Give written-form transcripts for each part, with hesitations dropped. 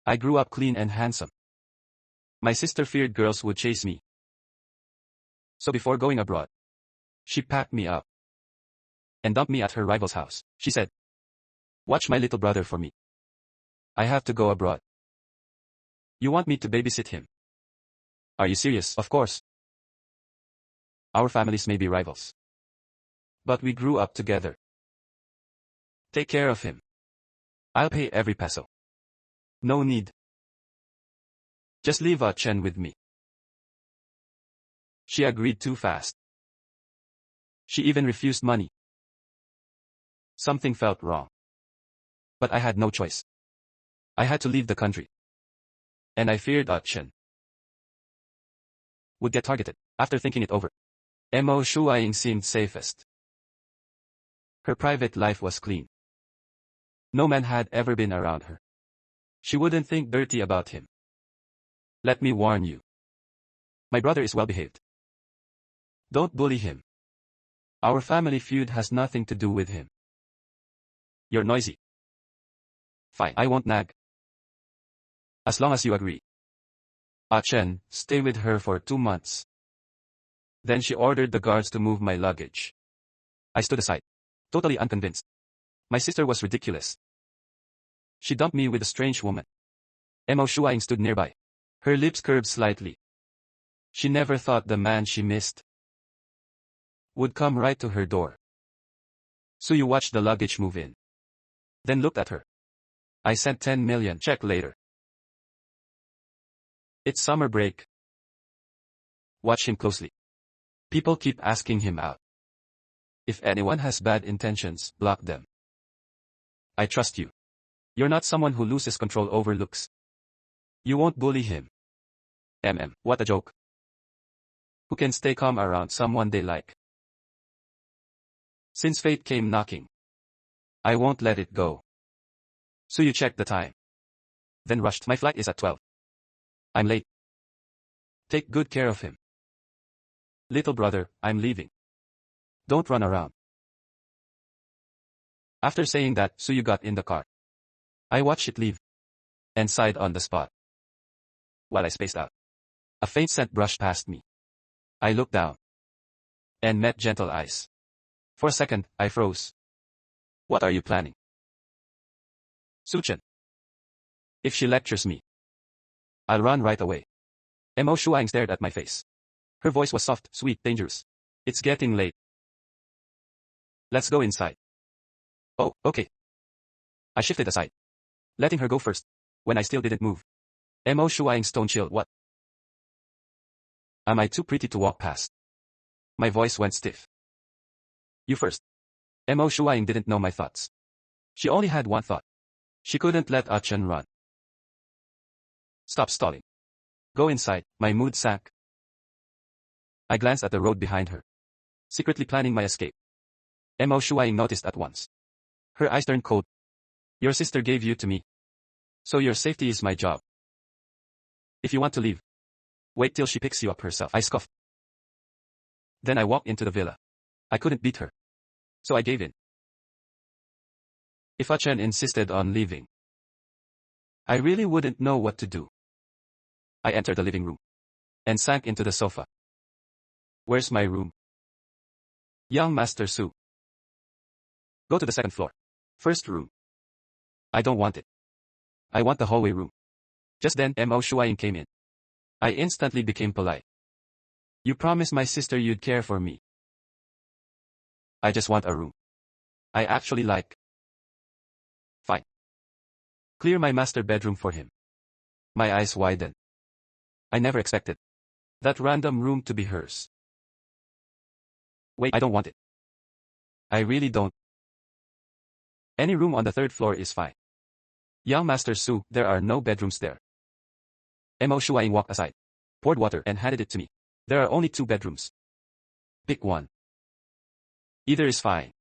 I grew up clean and handsome. My sister feared girls would chase me. So before going abroad, she packed me up and dumped me at her rival's house. She said, "Watch my little brother for me. I have to go abroad. You want me to babysit him?" "Are you serious?" "Of course. Our families may be rivals, but we grew up together. Take care of him. I'll pay every peso." "No need. Just leave Chen with me." She agreed too fast. She even refused money. Something felt wrong. But I had no choice. I had to leave the country. And I feared Chen would get targeted. After thinking it over, Mo Shuaing seemed safest. Her private life was clean. No man had ever been around her. She wouldn't think dirty about him. Let me warn you. My brother is well behaved. Don't bully him. Our family feud has nothing to do with him. You're noisy. Fine, I won't nag. As long as you agree. Chen, stay with her for 2 months. Then she ordered the guards to move my luggage. I stood aside, totally unconvinced. My sister was ridiculous. She dumped me with a strange woman. Mo Shuaing stood nearby. Her lips curved slightly. She never thought the man she missed would come right to her door. So you watched the luggage move in. Then looked at her. I sent 10 million, check later. It's summer break. Watch him closely. People keep asking him out. If anyone has bad intentions, block them. I trust you. You're not someone who loses control over looks. You won't bully him. What a joke. Who can stay calm around someone they like? Since fate came knocking, I won't let it go. So you checked the time. Then rushed. My flight is at 12. I'm late. Take good care of him. Little brother, I'm leaving. Don't run around. After saying that, Suyu got in the car. I watched it leave. And sighed on the spot. While I spaced out, a faint scent brushed past me. I looked down. And met gentle eyes. For a second, I froze. What are you planning? Suchen. If she lectures me, I'll run right away. Mo Shuaing stared at my face. Her voice was soft, sweet, dangerous. It's getting late. Let's go inside. Oh, okay. I shifted aside, letting her go first, when I still didn't move. Mo Shuaing's tone chilled. What? Am I too pretty to walk past? My voice went stiff. You first. Mo Shuaing didn't know my thoughts. She only had one thought. She couldn't let Chen run. Stop stalling. Go inside. My mood sank. I glanced at the road behind her, secretly planning my escape. Mo Shuaing noticed at once. Her eyes turned cold. Your sister gave you to me. So your safety is my job. If you want to leave, wait till she picks you up herself. I scoffed. Then I walked into the villa. I couldn't beat her. So I gave in. If Chen insisted on leaving, I really wouldn't know what to do. I entered the living room and sank into the sofa. Where's my room? Young Master Su. Go to the second floor. First room. I don't want it. I want the hallway room. Just then, Mo Shuaing came in. I instantly became polite. You promised my sister you'd care for me. I just want a room I actually like. Fine. Clear my master bedroom for him. My eyes widened. I never expected that random room to be hers. Wait, I don't want it. I really don't. Any room on the third floor is fine. Young Master Su, there are no bedrooms there. Mo Shuaing walked aside, poured water and handed it to me. There are only 2 bedrooms. Pick one. Either is fine.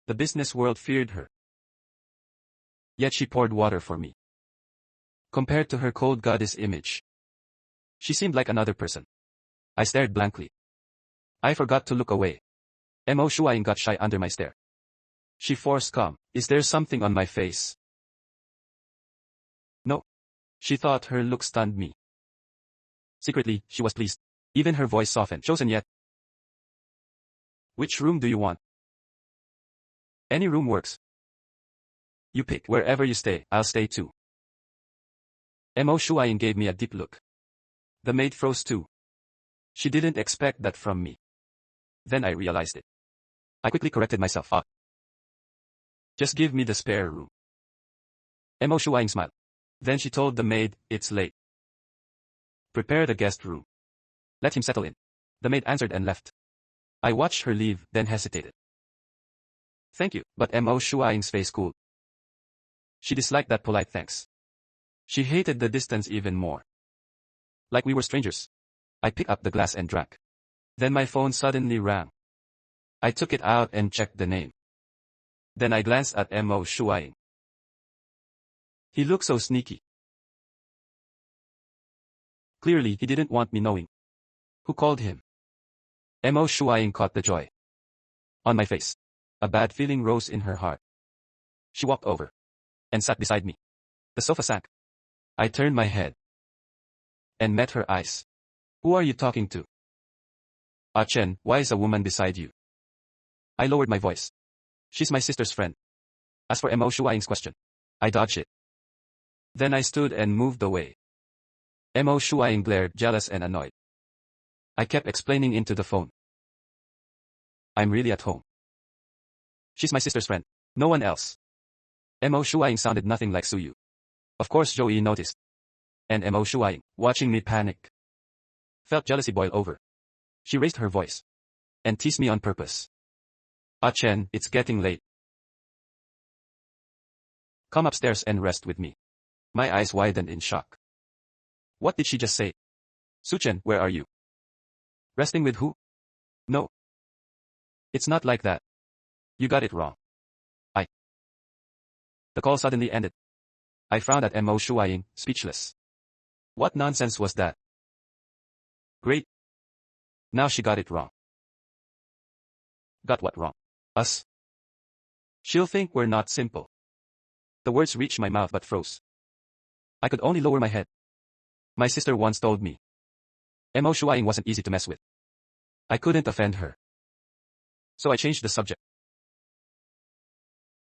The business world feared her. Yet she poured water for me. Compared to her cold goddess image, she seemed like another person. I stared blankly. I forgot to look away. Mo Shuaing got shy under my stare. She forced calm. Is there something on my face? She thought her look stunned me. Secretly, she was pleased. Even her voice softened. Chosen yet? Which room do you want? Any room works. You pick. Wherever you stay, I'll stay too. Mo Shuayin gave me a deep look. The maid froze too. She didn't expect that from me. Then I realized it. I quickly corrected myself. Just give me the spare room. Mo Shuayin smiled. Then she told the maid, it's late. Prepare the guest room. Let him settle in. The maid answered and left. I watched her leave, then hesitated. Thank you, but Mo Shuaying's face cooled. She disliked that polite thanks. She hated the distance even more. Like we were strangers. I picked up the glass and drank. Then my phone suddenly rang. I took it out and checked the name. Then I glanced at Mo Shuaying. He looked so sneaky. Clearly, he didn't want me knowing. Who called him? Mo Shuaying caught the joy on my face. A bad feeling rose in her heart. She walked over and sat beside me. The sofa sank. I turned my head and met her eyes. Who are you talking to? Ah Chen, why is a woman beside you? I lowered my voice. She's my sister's friend. As for Mo Shuaying's question, I dodged it. Then I stood and moved away. Mo Shuaying glared, jealous and annoyed. I kept explaining into the phone. I'm really at home. She's my sister's friend. No one else. Mo Shuaying sounded nothing like Suyu. Of course Joey noticed. And Mo Shuaying, watching me panic, felt jealousy boil over. She raised her voice and teased me on purpose. Ah Chen, it's getting late. Come upstairs and rest with me. My eyes widened in shock. What did she just say? Su Chen, where are you? Resting with who? No. It's not like that. You got it wrong. The call suddenly ended. I frowned at Mo Shuaying, speechless. What nonsense was that? Great. Now she got it wrong. Got what wrong? Us? She'll think we're not simple. The words reached my mouth but froze. I could only lower my head. My sister once told me. Mo Shuaying wasn't easy to mess with. I couldn't offend her. So I changed the subject.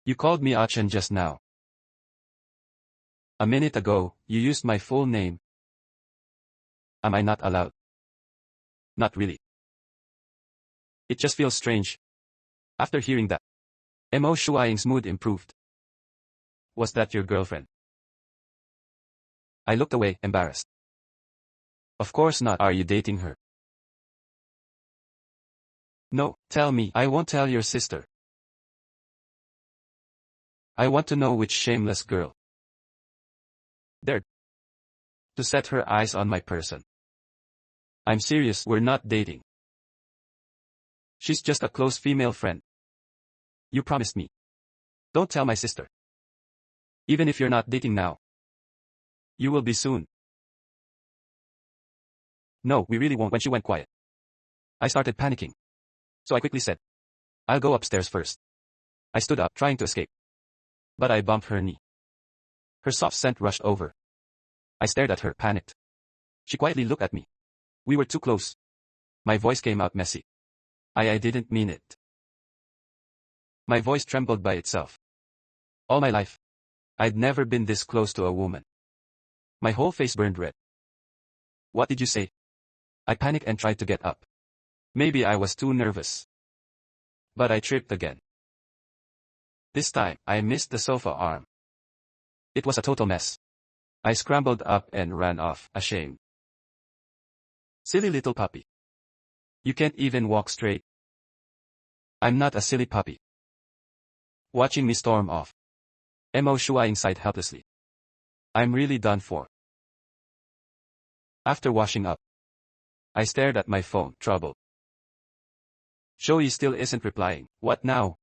You called me Ah Chen just now. A minute ago, you used my full name. Am I not allowed? Not really. It just feels strange. After hearing that, Mo Shuaying's mood improved. Was that your girlfriend? I looked away, embarrassed. Of course not. Are you dating her? No, tell me. I won't tell your sister. I want to know which shameless girl dared to set her eyes on my person. I'm serious, we're not dating. She's just a close female friend. You promised me. Don't tell my sister. Even if you're not dating now, you will be soon. No, we really won't. When she went quiet, I started panicking. So I quickly said, I'll go upstairs first. I stood up, trying to escape. But I bumped her knee. Her soft scent rushed over. I stared at her, panicked. She quietly looked at me. We were too close. My voice came out messy. I didn't mean it. My voice trembled by itself. All my life, I'd never been this close to a woman. My whole face burned red. What did you say? I panicked and tried to get up. Maybe I was too nervous. But I tripped again. This time, I missed the sofa arm. It was a total mess. I scrambled up and ran off, ashamed. Silly little puppy. You can't even walk straight. I'm not a silly puppy. Watching me storm off, Mo Shuaying sighed helplessly. I'm really done for. After washing up, I stared at my phone, troubled. Joey still isn't replying. What now?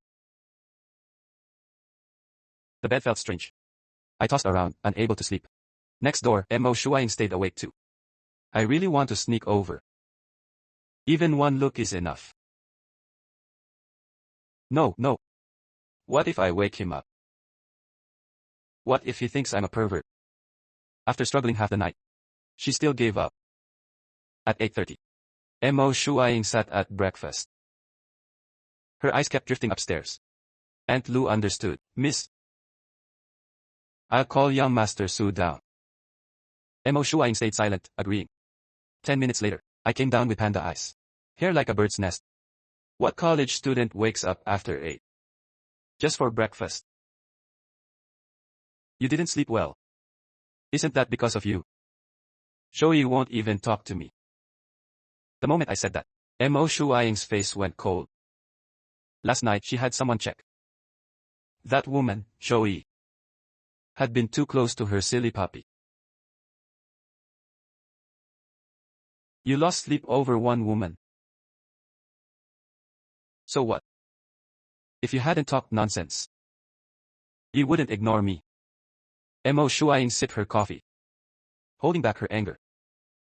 The bed felt strange. I tossed around, unable to sleep. Next door, Mo Shuaying stayed awake too. I really want to sneak over. Even one look is enough. No. What if I wake him up? What if he thinks I'm a pervert? After struggling half the night, she still gave up. At 8:30, Mo Shuaing sat at breakfast. Her eyes kept drifting upstairs. Aunt Lu understood. Miss, I'll call young Master Su down. Mo Shuaing stayed silent, agreeing. 10 minutes later, I came down with panda eyes. Hair like a bird's nest. What college student wakes up after 8? Just for breakfast? You didn't sleep well. Isn't that because of you? Shoei won't even talk to me. The moment I said that, Mo Shuaing's face went cold. Last night she had someone check. That woman, Shoei, had been too close to her silly puppy. You lost sleep over one woman. So what? If you hadn't talked nonsense, you wouldn't ignore me. Mo Shuaing sipped her coffee, holding back her anger.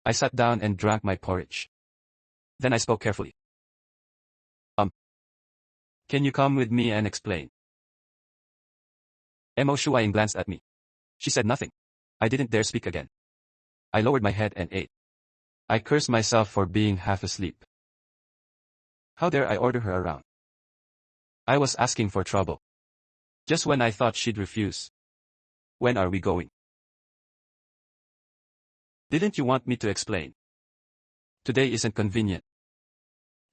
I sat down and drank my porridge. Then I spoke carefully. Can you come with me and explain? Mo Shuaing glanced at me. She said nothing. I didn't dare speak again. I lowered my head and ate. I cursed myself for being half asleep. How dare I order her around? I was asking for trouble. Just when I thought she'd refuse. When are we going? Didn't you want me to explain? Today isn't convenient.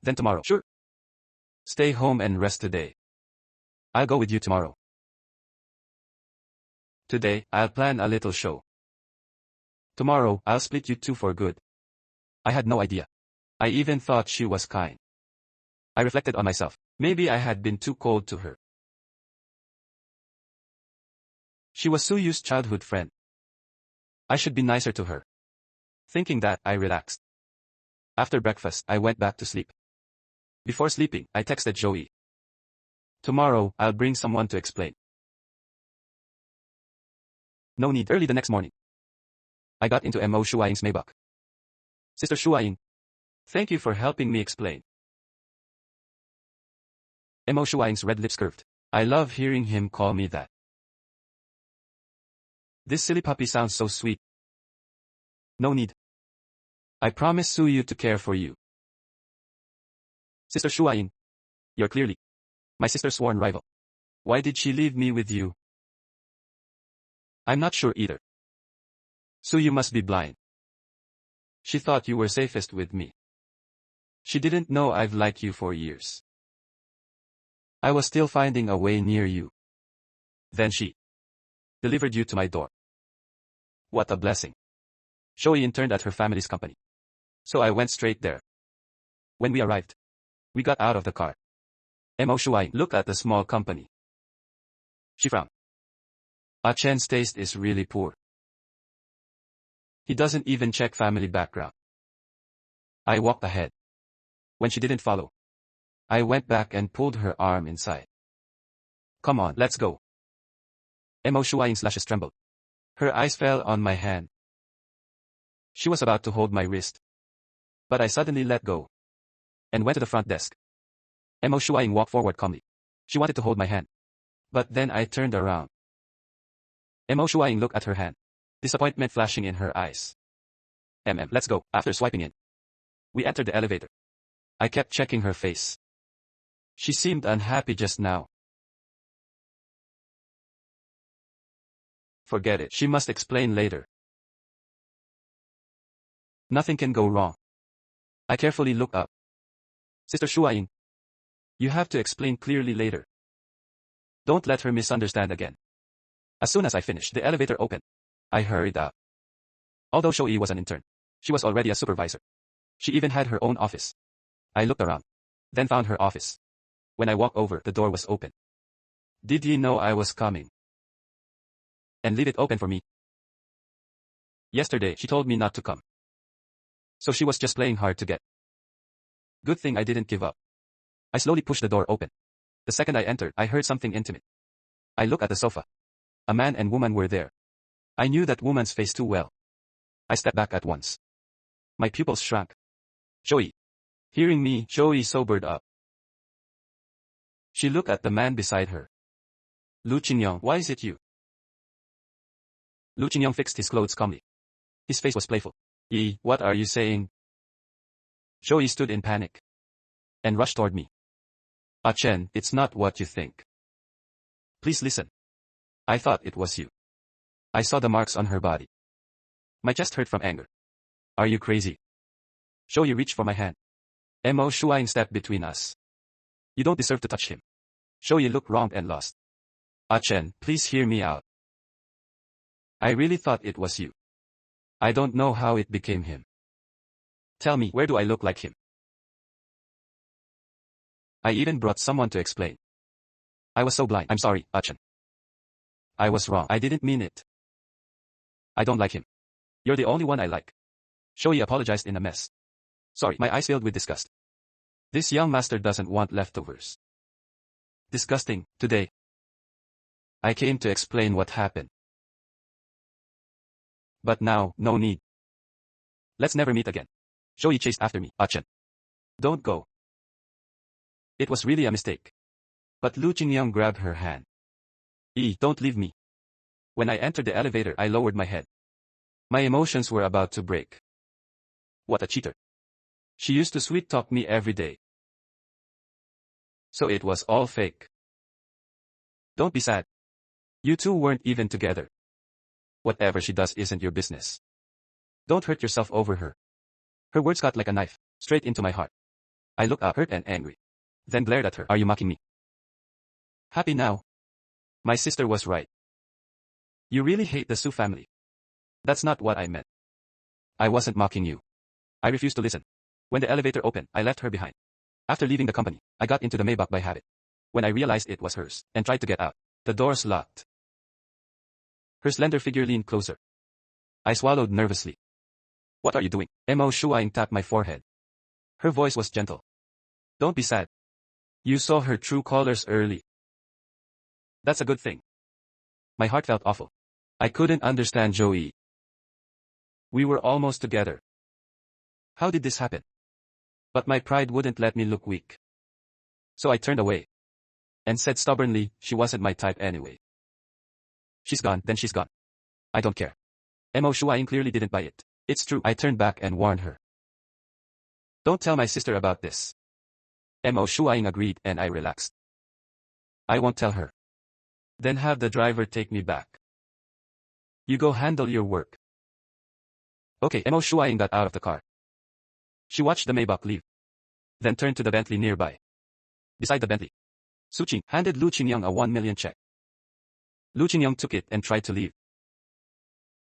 Then tomorrow. Sure. Stay home and rest today. I'll go with you tomorrow. Today, I'll plan a little show. Tomorrow, I'll split you two for good. I had no idea. I even thought she was kind. I reflected on myself. Maybe I had been too cold to her. She was Suyu's childhood friend. I should be nicer to her. Thinking that, I relaxed. After breakfast, I went back to sleep. Before sleeping, I texted Joey. Tomorrow, I'll bring someone to explain. No need. Early the next morning, I got into Mo Shuaing's Maybach. Sister Shuaing, thank you for helping me explain. Mo Shuaing's red lips curved. I love hearing him call me that. This silly puppy sounds so sweet. No need. I promise Suyu to care for you. Sister Shuaing, you're clearly my sister's sworn rival. Why did she leave me with you? I'm not sure either. Suyu must be blind. She thought you were safest with me. She didn't know I've liked you for years. I was still finding a way near you. Then she delivered you to my door. What a blessing. Shoei interned at her family's company. So I went straight there. When we arrived, we got out of the car. Mo Shuai looked at the small company. She frowned. Chen's taste is really poor. He doesn't even check family background. I walked ahead. When she didn't follow, I went back and pulled her arm inside. Come on, let's go. Mo Shuai's lashes trembled. Her eyes fell on my hand. She was about to hold my wrist. But I suddenly let go. And went to the front desk. Mo Shuai walked forward calmly. She wanted to hold my hand. But then I turned around. Mo Shuai looked at her hand. Disappointment flashing in her eyes. Let's go. After swiping in, we entered the elevator. I kept checking her face. She seemed unhappy just now. Forget it. She must explain later. Nothing can go wrong. I carefully looked up. Sister Shuaing, you have to explain clearly later. Don't let her misunderstand again. As soon as I finished, the elevator opened. I hurried out. Although Shoei was an intern, she was already a supervisor. She even had her own office. I looked around, then found her office. When I walked over, the door was open. Did you know I was coming? And leave it open for me? Yesterday, she told me not to come. So she was just playing hard to get. Good thing I didn't give up. I slowly pushed the door open. The second I entered, I heard something intimate. I looked at the sofa. A man and woman were there. I knew that woman's face too well. I stepped back at once. My pupils shrank. Shoei. Hearing me, Shoei sobered up. She looked at the man beside her. Lu Qingyong, why is it you? Lu Qingyang fixed his clothes calmly. His face was playful. What are you saying? Zhou stood in panic and rushed toward me. Chen, it's not what you think. Please listen. I thought it was you. I saw the marks on her body. My chest hurt from anger. Are you crazy? Zhou reached for my hand. Mo Shuaing stepped between us. You don't deserve to touch him. Zhou looked wrong and lost. Chen, please hear me out. I really thought it was you. I don't know how it became him. Tell me, where do I look like him? I even brought someone to explain. I was so blind. I'm sorry, Chen. I was wrong. I didn't mean it. I don't like him. You're the only one I like. Zhou apologized in a mess. Sorry, my eyes filled with disgust. This young master doesn't want leftovers. Disgusting. Today, I came to explain what happened. But now, no need. Let's never meet again. Zhou chased after me. Chen. Don't go. It was really a mistake. But Lu Qingyang grabbed her hand. Don't leave me. When I entered the elevator, I lowered my head. My emotions were about to break. What a cheater. She used to sweet-talk me every day. So it was all fake. Don't be sad. You two weren't even together. Whatever she does isn't your business. Don't hurt yourself over her. Her words cut like a knife, straight into my heart. I looked up, hurt and angry. Then glared at her. Are you mocking me? Happy now? My sister was right. You really hate the Su family. That's not what I meant. I wasn't mocking you. I refused to listen. When the elevator opened, I left her behind. After leaving the company, I got into the Maybach by habit. When I realized it was hers, and tried to get out, the doors locked. Her slender figure leaned closer. I swallowed nervously. What are you doing? Mo Shuaing tapped my forehead. Her voice was gentle. Don't be sad. You saw her true colors early. That's a good thing. My heart felt awful. I couldn't understand Zhou. We were almost together. How did this happen? But my pride wouldn't let me look weak. So I turned away. And said stubbornly, she wasn't my type anyway. She's gone, then she's gone. I don't care. Mo Shuaing clearly didn't buy it. It's true. I turned back and warned her. Don't tell my sister about this. Mo Shuaing agreed and I relaxed. I won't tell her. Then have the driver take me back. You go handle your work. Okay. Mo Shuaing got out of the car. She watched the Maybach leave. Then turned to the Bentley nearby. Beside the Bentley, Su Qing handed Lu Qingyang a 1 million check. Lu Qingyang took it and tried to leave.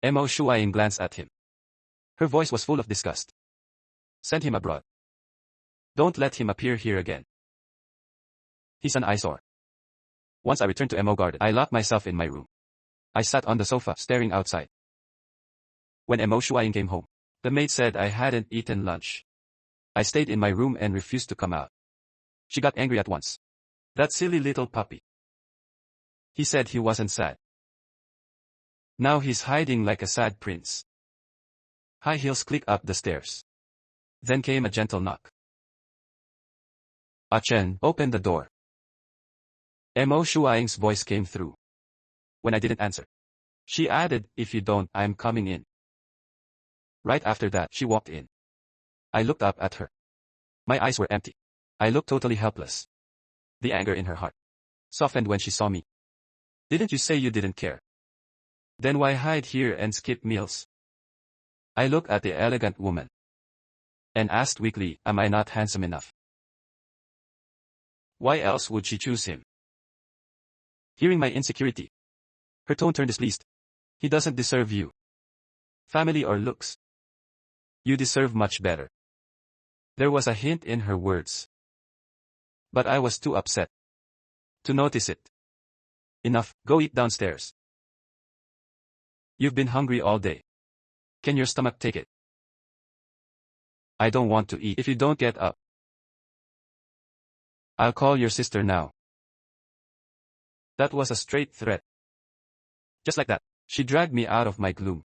Mo Shuaing glanced at him. Her voice was full of disgust. Send him abroad. Don't let him appear here again. He's an eyesore. Once I returned to Mo Garden, I locked myself in my room. I sat on the sofa, staring outside. When Mo Shuaing came home, the maid said I hadn't eaten lunch. I stayed in my room and refused to come out. She got angry at once. That silly little puppy. He said he wasn't sad. Now he's hiding like a sad prince. High heels clicked up the stairs. Then came a gentle knock. Chen, open the door. Mo Shuaing's voice came through. When I didn't answer, she added, if you don't, I'm coming in. Right after that, she walked in. I looked up at her. My eyes were empty. I looked totally helpless. The anger in her heart softened when she saw me. Didn't you say you didn't care? Then why hide here and skip meals? I looked at the elegant woman and asked weakly, am I not handsome enough? Why else would she choose him? Hearing my insecurity, her tone turned displeased. He doesn't deserve you. Family or looks. You deserve much better. There was a hint in her words. But I was too upset to notice it. Enough, go eat downstairs. You've been hungry all day. Can your stomach take it? I don't want to eat if you don't get up. I'll call your sister now. That was a straight threat. Just like that, she dragged me out of my gloom.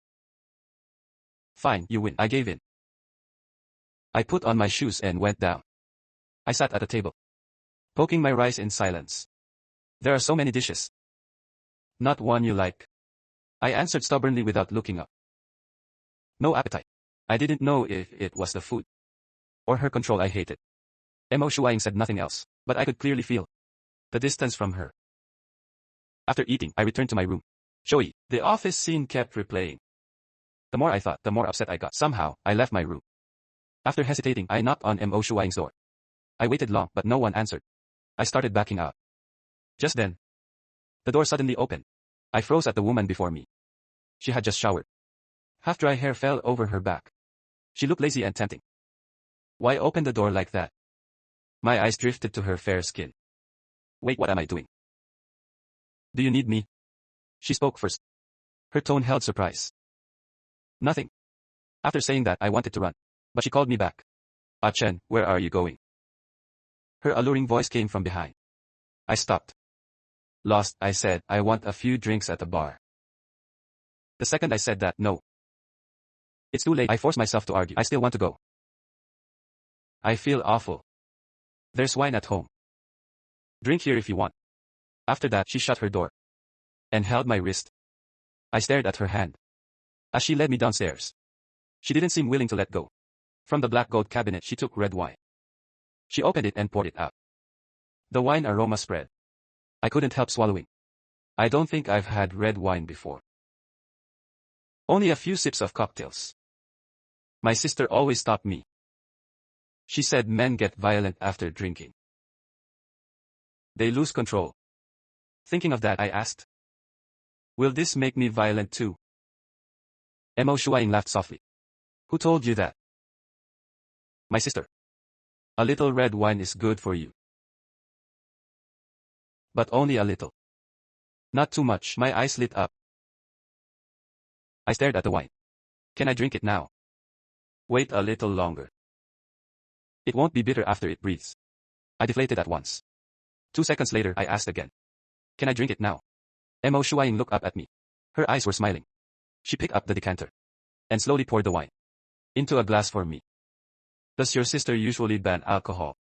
Fine, you win. I gave in. I put on my shoes and went down. I sat at a table, poking my rice in silence. There are so many dishes. Not one you like. I answered stubbornly without looking up. No appetite. I didn't know if it was the food or her control I hated. Mo Shuaing said nothing else, but I could clearly feel the distance from her. After eating, I returned to my room. Shoei, the office scene kept replaying. The more I thought, the more upset I got. Somehow, I left my room. After hesitating, I knocked on Mo Shuaing's door. I waited long, but no one answered. I started backing out. Just then, the door suddenly opened. I froze at the woman before me. She had just showered. Half-dry hair fell over her back. She looked lazy and tempting. Why open the door like that? My eyes drifted to her fair skin. Wait, what am I doing? Do you need me? She spoke first. Her tone held surprise. Nothing. After saying that, I wanted to run. But she called me back. Ah Chen, where are you going? Her alluring voice came from behind. I stopped. Lost, I said, I want a few drinks at the bar. The second I said that, no. It's too late, I forced myself to argue. I still want to go. I feel awful. There's wine at home. Drink here if you want. After that, she shut her door and held my wrist. I stared at her hand as she led me downstairs. She didn't seem willing to let go. From the black gold cabinet, she took red wine. She opened it and poured it out. The wine aroma spread. I couldn't help swallowing. I don't think I've had red wine before. Only a few sips of cocktails. My sister always stopped me. She said men get violent after drinking. They lose control. Thinking of that, I asked, will this make me violent too? Mo Shuaing laughed softly. Who told you that? My sister. A little red wine is good for you. But only a little. Not too much. My eyes lit up. I stared at the wine. Can I drink it now? Wait a little longer. It won't be bitter after it breathes. I deflated at once. 2 seconds later, I asked again. Can I drink it now? Mo Shuaing looked up at me. Her eyes were smiling. She picked up the decanter and slowly poured the wine into a glass for me. Does your sister usually ban alcohol?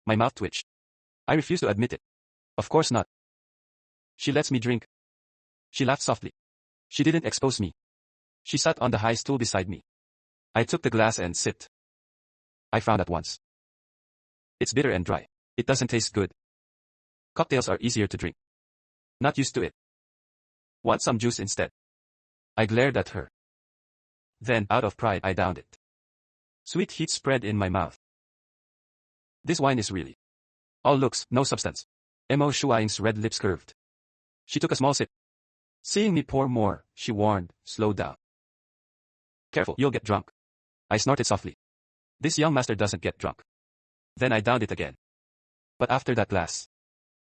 My mouth twitched. I refused to admit it. Of course not. She lets me drink. She laughed softly. She didn't expose me. She sat on the high stool beside me. I took the glass and sipped. I frowned at once. It's bitter and dry. It doesn't taste good. Cocktails are easier to drink. Not used to it. Want some juice instead? I glared at her. Then, out of pride, I downed it. Sweet heat spread in my mouth. This wine is really all looks, no substance. Mo Shuaing's red lips curved. She took a small sip. Seeing me pour more, she warned, slow down. Careful, you'll get drunk. I snorted softly. This young master doesn't get drunk. Then I downed it again. But after that glass,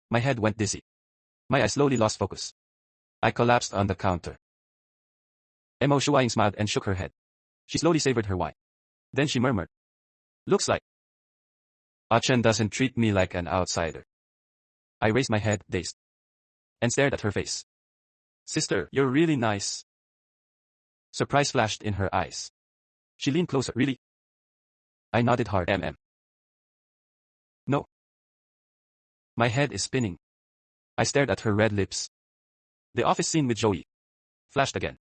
my head went dizzy. My eyes slowly lost focus. I collapsed on the counter. Mo Shuaing smiled and shook her head. She slowly savored her wine. Then she murmured. Looks like Ah Chen doesn't treat me like an outsider. I raised my head, dazed, and stared at her face. Sister, you're really nice. Surprise flashed in her eyes. She leaned closer. Really? I nodded hard. No. My head is spinning. I stared at her red lips. The office scene with Joey flashed again.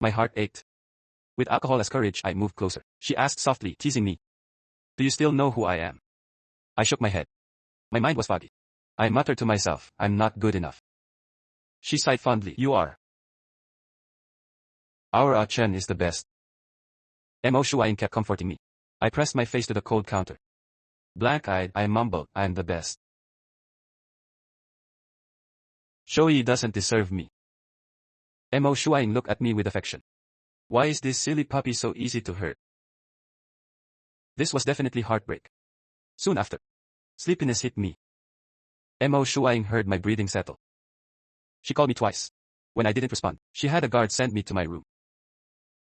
My heart ached. With alcohol as courage, I moved closer. She asked softly, teasing me. Do you still know who I am? I shook my head. My mind was foggy. I muttered to myself, I'm not good enough. She sighed fondly. You are. Our Ah Chen is the best. Mo Shuaing kept comforting me. I pressed my face to the cold counter. Blank-eyed, I mumbled, I'm the best. Shoei doesn't deserve me. Mo Shuaing looked at me with affection. Why is this silly puppy so easy to hurt? This was definitely heartbreak. Soon after, sleepiness hit me. Mo Shuaing heard my breathing settle. She called me twice. When I didn't respond, she had a guard send me to my room.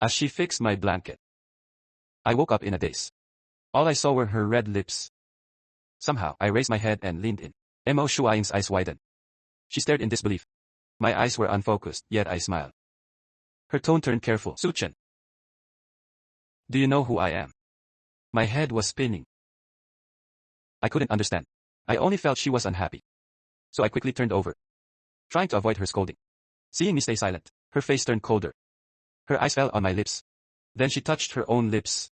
As she fixed my blanket, I woke up in a daze. All I saw were her red lips. Somehow, I raised my head and leaned in. Mo Shuaing's eyes widened. She stared in disbelief. My eyes were unfocused, yet I smiled. Her tone turned careful. Su Chen. Do you know who I am? My head was spinning. I couldn't understand. I only felt she was unhappy. So I quickly turned over, trying to avoid her scolding. Seeing me stay silent, her face turned colder. Her eyes fell on my lips. Then she touched her own lips.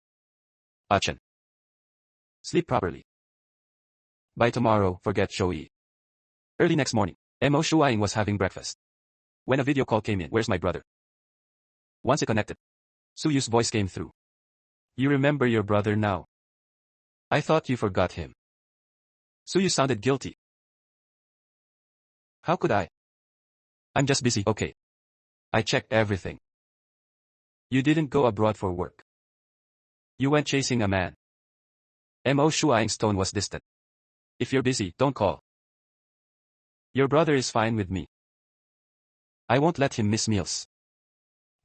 Chen. Sleep properly. By tomorrow, forget Shoei. Early next morning, Mo Shuaing was having breakfast. When a video call came in, "Where's my brother?" Once it connected, Suyu's voice came through. "You remember your brother now? I thought you forgot him." Suyu sounded guilty. "How could I? I'm just busy, okay. I checked everything. You didn't go abroad for work. You went chasing a man." Mo Shuaing's tone was distant. "If you're busy, don't call. Your brother is fine with me. I won't let him miss meals."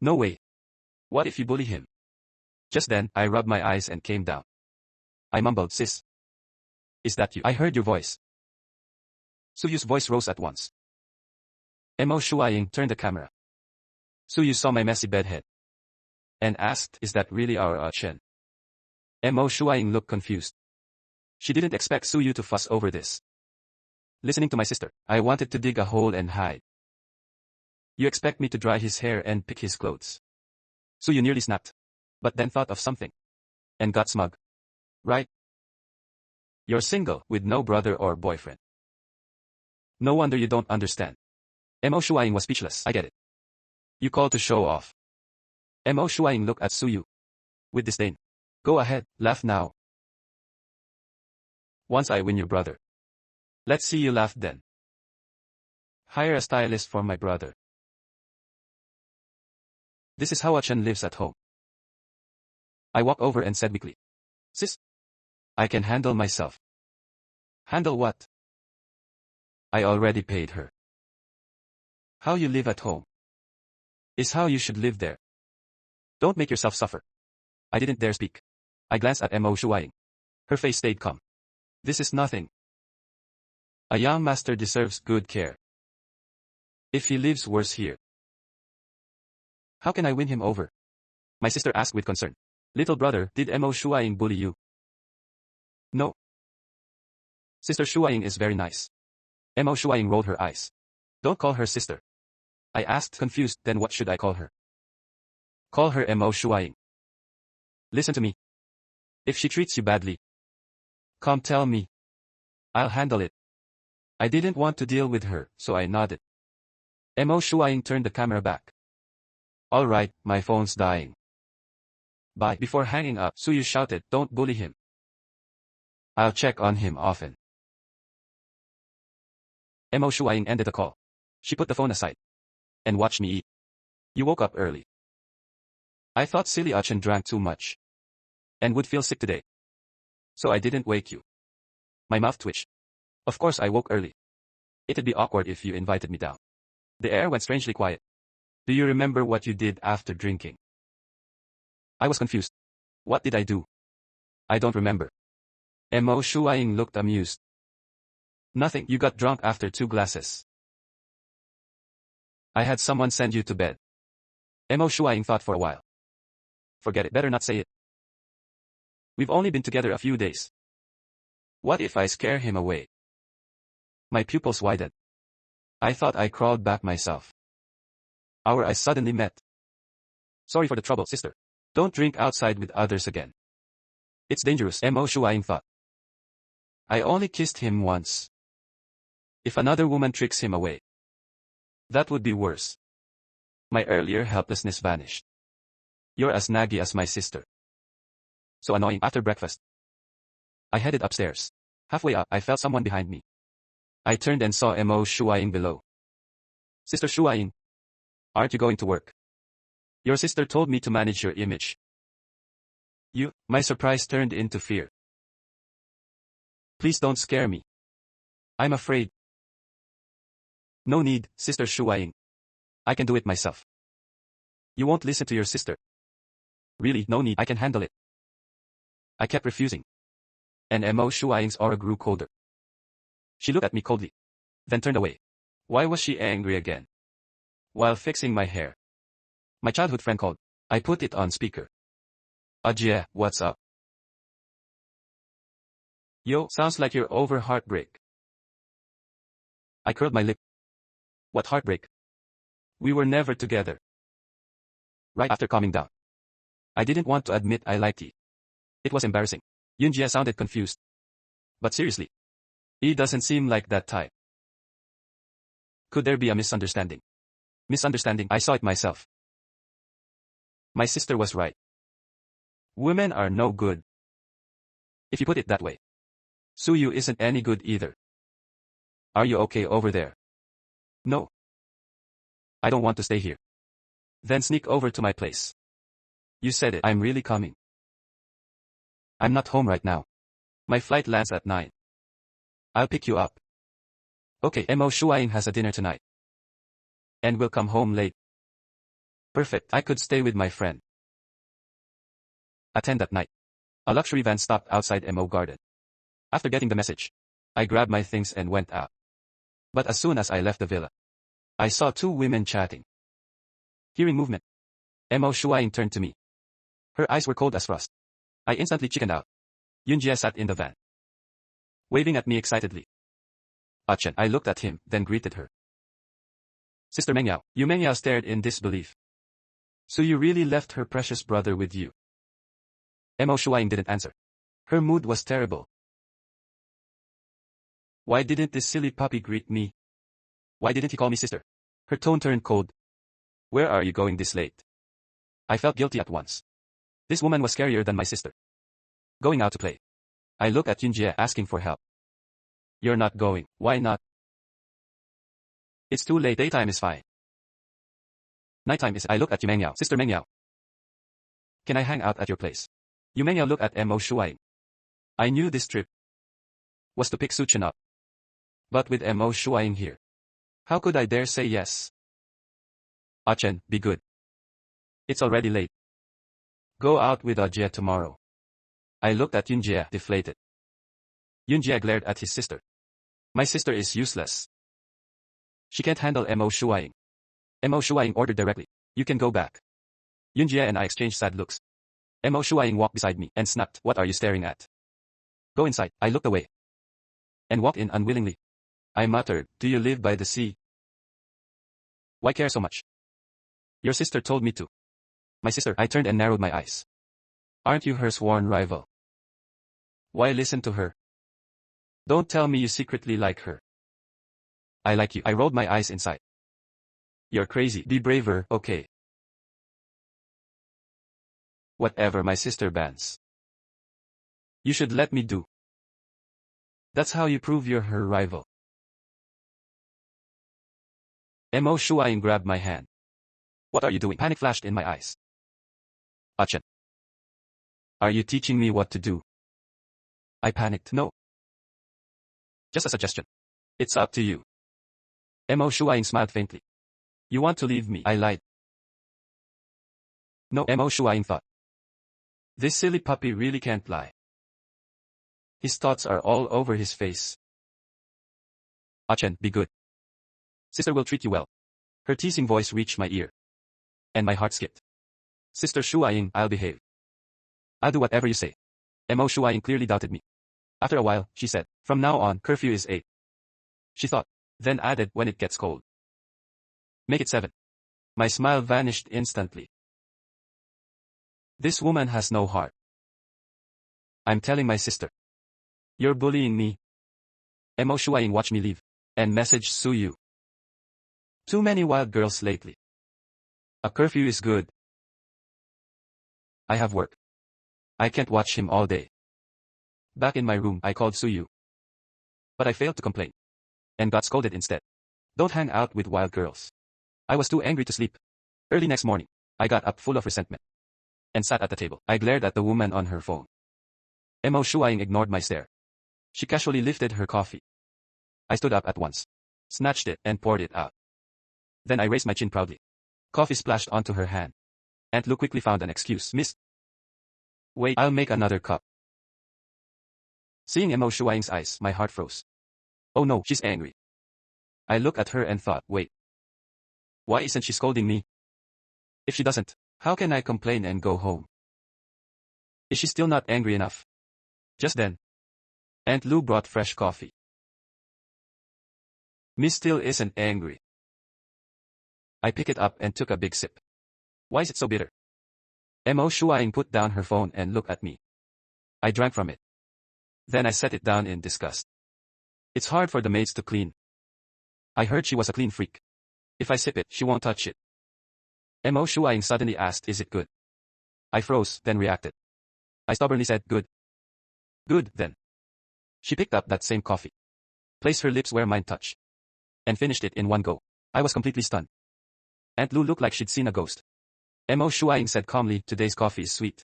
"No way. What if you bully him?" Just then, I rubbed my eyes and came down. I mumbled, "Sis. Is that you? I heard your voice." Suyu's voice rose at once. Mo Shuaing turned the camera. Suyu saw my messy bedhead and asked, "Is that really our Chen?" Mo Shuaing looked confused. She didn't expect Suyu to fuss over this. Listening to my sister, I wanted to dig a hole and hide. "You expect me to dry his hair and pick his clothes?" Suyu nearly snapped, but then thought of something and got smug. "Right? You're single, with no brother or boyfriend. No wonder you don't understand." Mo Shuaing was speechless. "I get it. You called to show off." Mo Shuaing looked at Suyu with disdain. "Go ahead, laugh now. Once I win your brother, let's see you laugh then. Hire a stylist for my brother." This is how Chen lives at home. I walked over and said weakly, "Sis, I can handle myself." "Handle what?" "I already paid her. How you live at home is how you should live there. Don't make yourself suffer." I didn't dare speak. I glanced at Mo Shuaing. Her face stayed calm. "This is nothing. A young master deserves good care. If he lives worse here." "How can I win him over?" my sister asked with concern. "Little brother, did Mo Shuaing bully you?" "No. Sister Shuaing is very nice." Mo Shuaing rolled her eyes. "Don't call her sister." I asked, confused. "Then what should I call her?" "Call her Mo Shuaing. Listen to me. If she treats you badly, come tell me. I'll handle it." I didn't want to deal with her, so I nodded. Mo Shuaing turned the camera back. "All right, my phone's dying. Bye." Before hanging up, Suyu shouted, "Don't bully him. I'll check on him often." Mo Shuaing ended the call. She put the phone aside and watched me eat. "You woke up early." "I thought silly Chen drank too much and would feel sick today, so I didn't wake you." My mouth twitched. Of course I woke early. It'd be awkward if you invited me down. The air went strangely quiet. "Do you remember what you did after drinking?" I was confused. "What did I do?" "I don't remember." Mo Shuaing looked amused. "Nothing, you got drunk after 2 glasses. I had someone send you to bed." Mo Shuaing thought for a while. "Forget it, better not say it. We've only been together a few days. What if I scare him away?" My pupils widened. I thought I crawled back myself. Our eyes suddenly met. "Sorry for the trouble, sister. Don't drink outside with others again. It's dangerous," Mo Shuaing thought. "I only kissed him once. If another woman tricks him away, that would be worse." My earlier helplessness vanished. "You're as naggy as my sister." So annoying. After breakfast, I headed upstairs. Halfway up, I felt someone behind me. I turned and saw Mo Shuaing below. "Sister Shuaing, aren't you going to work? Your sister told me to manage your image." "You?" My surprise turned into fear. "Please don't scare me. I'm afraid." "No need, Sister Shuaing. I can do it myself." "You won't listen to your sister." "Really, no need, I can handle it." I kept refusing. And Mo Shuaing's aura grew colder. She looked at me coldly, then turned away. Why was she angry again? While fixing my hair, my childhood friend called. I put it on speaker. "Ajie, what's up?" "Yo, sounds like you're over heartbreak." I curled my lip. "What heartbreak?" We were never together. Right after calming down, I didn't want to admit I liked Yi. It was embarrassing. Yunjie sounded confused. But seriously, Yi doesn't seem like that type. Could there be a misunderstanding? Misunderstanding, I saw it myself. My sister was right. Women are no good. If you put it that way. Suyu isn't any good either. Are you okay over there? No. I don't want to stay here. Then sneak over to my place. You said it, I'm really coming. I'm not home right now. My flight lands at 9. I'll pick you up. Okay, Mo Shuaing has a dinner tonight. And we'll come home late. Perfect, I could stay with my friend. At 10 that night, a luxury van stopped outside Mo Garden. After getting the message, I grabbed my things and went out. But as soon as I left the villa, I saw two women chatting. Hearing movement, Mo Shuaing turned to me. Her eyes were cold as frost. I instantly chickened out. Yunjie sat in the van, waving at me excitedly. Achen, I looked at him, then greeted her. Sister Mengyao. Yu Mengyao stared in disbelief. So you really left her precious brother with you? Mo Shuaing didn't answer. Her mood was terrible. Why didn't this silly puppy greet me? Why didn't he call me sister? Her tone turned cold. Where are you going this late? I felt guilty at once. This woman was scarier than my sister. Going out to play. I looked at Yunjie asking for help. You're not going. Why not? It's too late. Daytime is fine. Nighttime is. I looked at Yu Mengyao. Sister Mengyao. Can I hang out at your place? Yu Mengyao looked at Mo Shuaing. I knew this trip was to pick Suchen up. But with Mo Shuaing here, how could I dare say yes? Achen, be good. It's already late. Go out with Ajie tomorrow. I looked at Yunjie, deflated. Yunjie glared at his sister. My sister is useless. She can't handle Mo Shuaing. Mo Shuaing ordered directly. You can go back. Yunjie and I exchanged sad looks. Mo Shuaing walked beside me and snapped, what are you staring at? Go inside. I looked away and walked in unwillingly. I muttered, do you live by the sea? Why care so much? Your sister told me to. My sister, I turned and narrowed my eyes. Aren't you her sworn rival? Why listen to her? Don't tell me you secretly like her. I like you. I rolled my eyes inside. You're crazy. Be braver, okay? Whatever my sister bans. You should let me do. That's how you prove you're her rival. Mo Shuaing grabbed my hand. What are you doing? Panic flashed in my eyes. Achen. Are you teaching me what to do? I panicked. No. Just a suggestion. It's up to you. Mo Shuaing smiled faintly. You want to leave me? I lied. No, Mo Shuaing thought. This silly puppy really can't lie. His thoughts are all over his face. Achen, be good. Sister will treat you well. Her teasing voice reached my ear. And my heart skipped. Sister Shuaing, I'll behave. I'll do whatever you say. Mo Shuaing clearly doubted me. After a while, she said, from now on, curfew is 8. She thought, then added, when it gets cold. Make it 7. My smile vanished instantly. This woman has no heart. I'm telling my sister. You're bullying me. Mo Shuaing watched me leave. And messaged Suyu. Too many wild girls lately. A curfew is good. I have work. I can't watch him all day. Back in my room, I called Suyu. But I failed to complain. And got scolded instead. Don't hang out with wild girls. I was too angry to sleep. Early next morning, I got up full of resentment. And sat at the table. I glared at the woman on her phone. Mo Shuaing ignored my stare. She casually lifted her coffee. I stood up at once. Snatched it and poured it out. Then I raised my chin proudly. Coffee splashed onto her hand. Aunt Lu quickly found an excuse. Miss. Wait, I'll make another cup. Seeing Mo Shuaing's eyes, my heart froze. Oh no, she's angry. I looked at her and thought, wait. Why isn't she scolding me? If she doesn't, how can I complain and go home? Is she still not angry enough? Just then, Aunt Lu brought fresh coffee. Miss still isn't angry. I picked it up and took a big sip. Why is it so bitter? Mo Shuaing put down her phone and looked at me. I drank from it. Then I set it down in disgust. It's hard for the maids to clean. I heard she was a clean freak. If I sip it, she won't touch it. Mo Shuaing suddenly asked, is it good? I froze, then reacted. I stubbornly said, good. Good, then. She picked up that same coffee, placed her lips where mine touched, and finished it in one go. I was completely stunned. Aunt Lu looked like she'd seen a ghost. Mo Shuaing said calmly, today's coffee is sweet.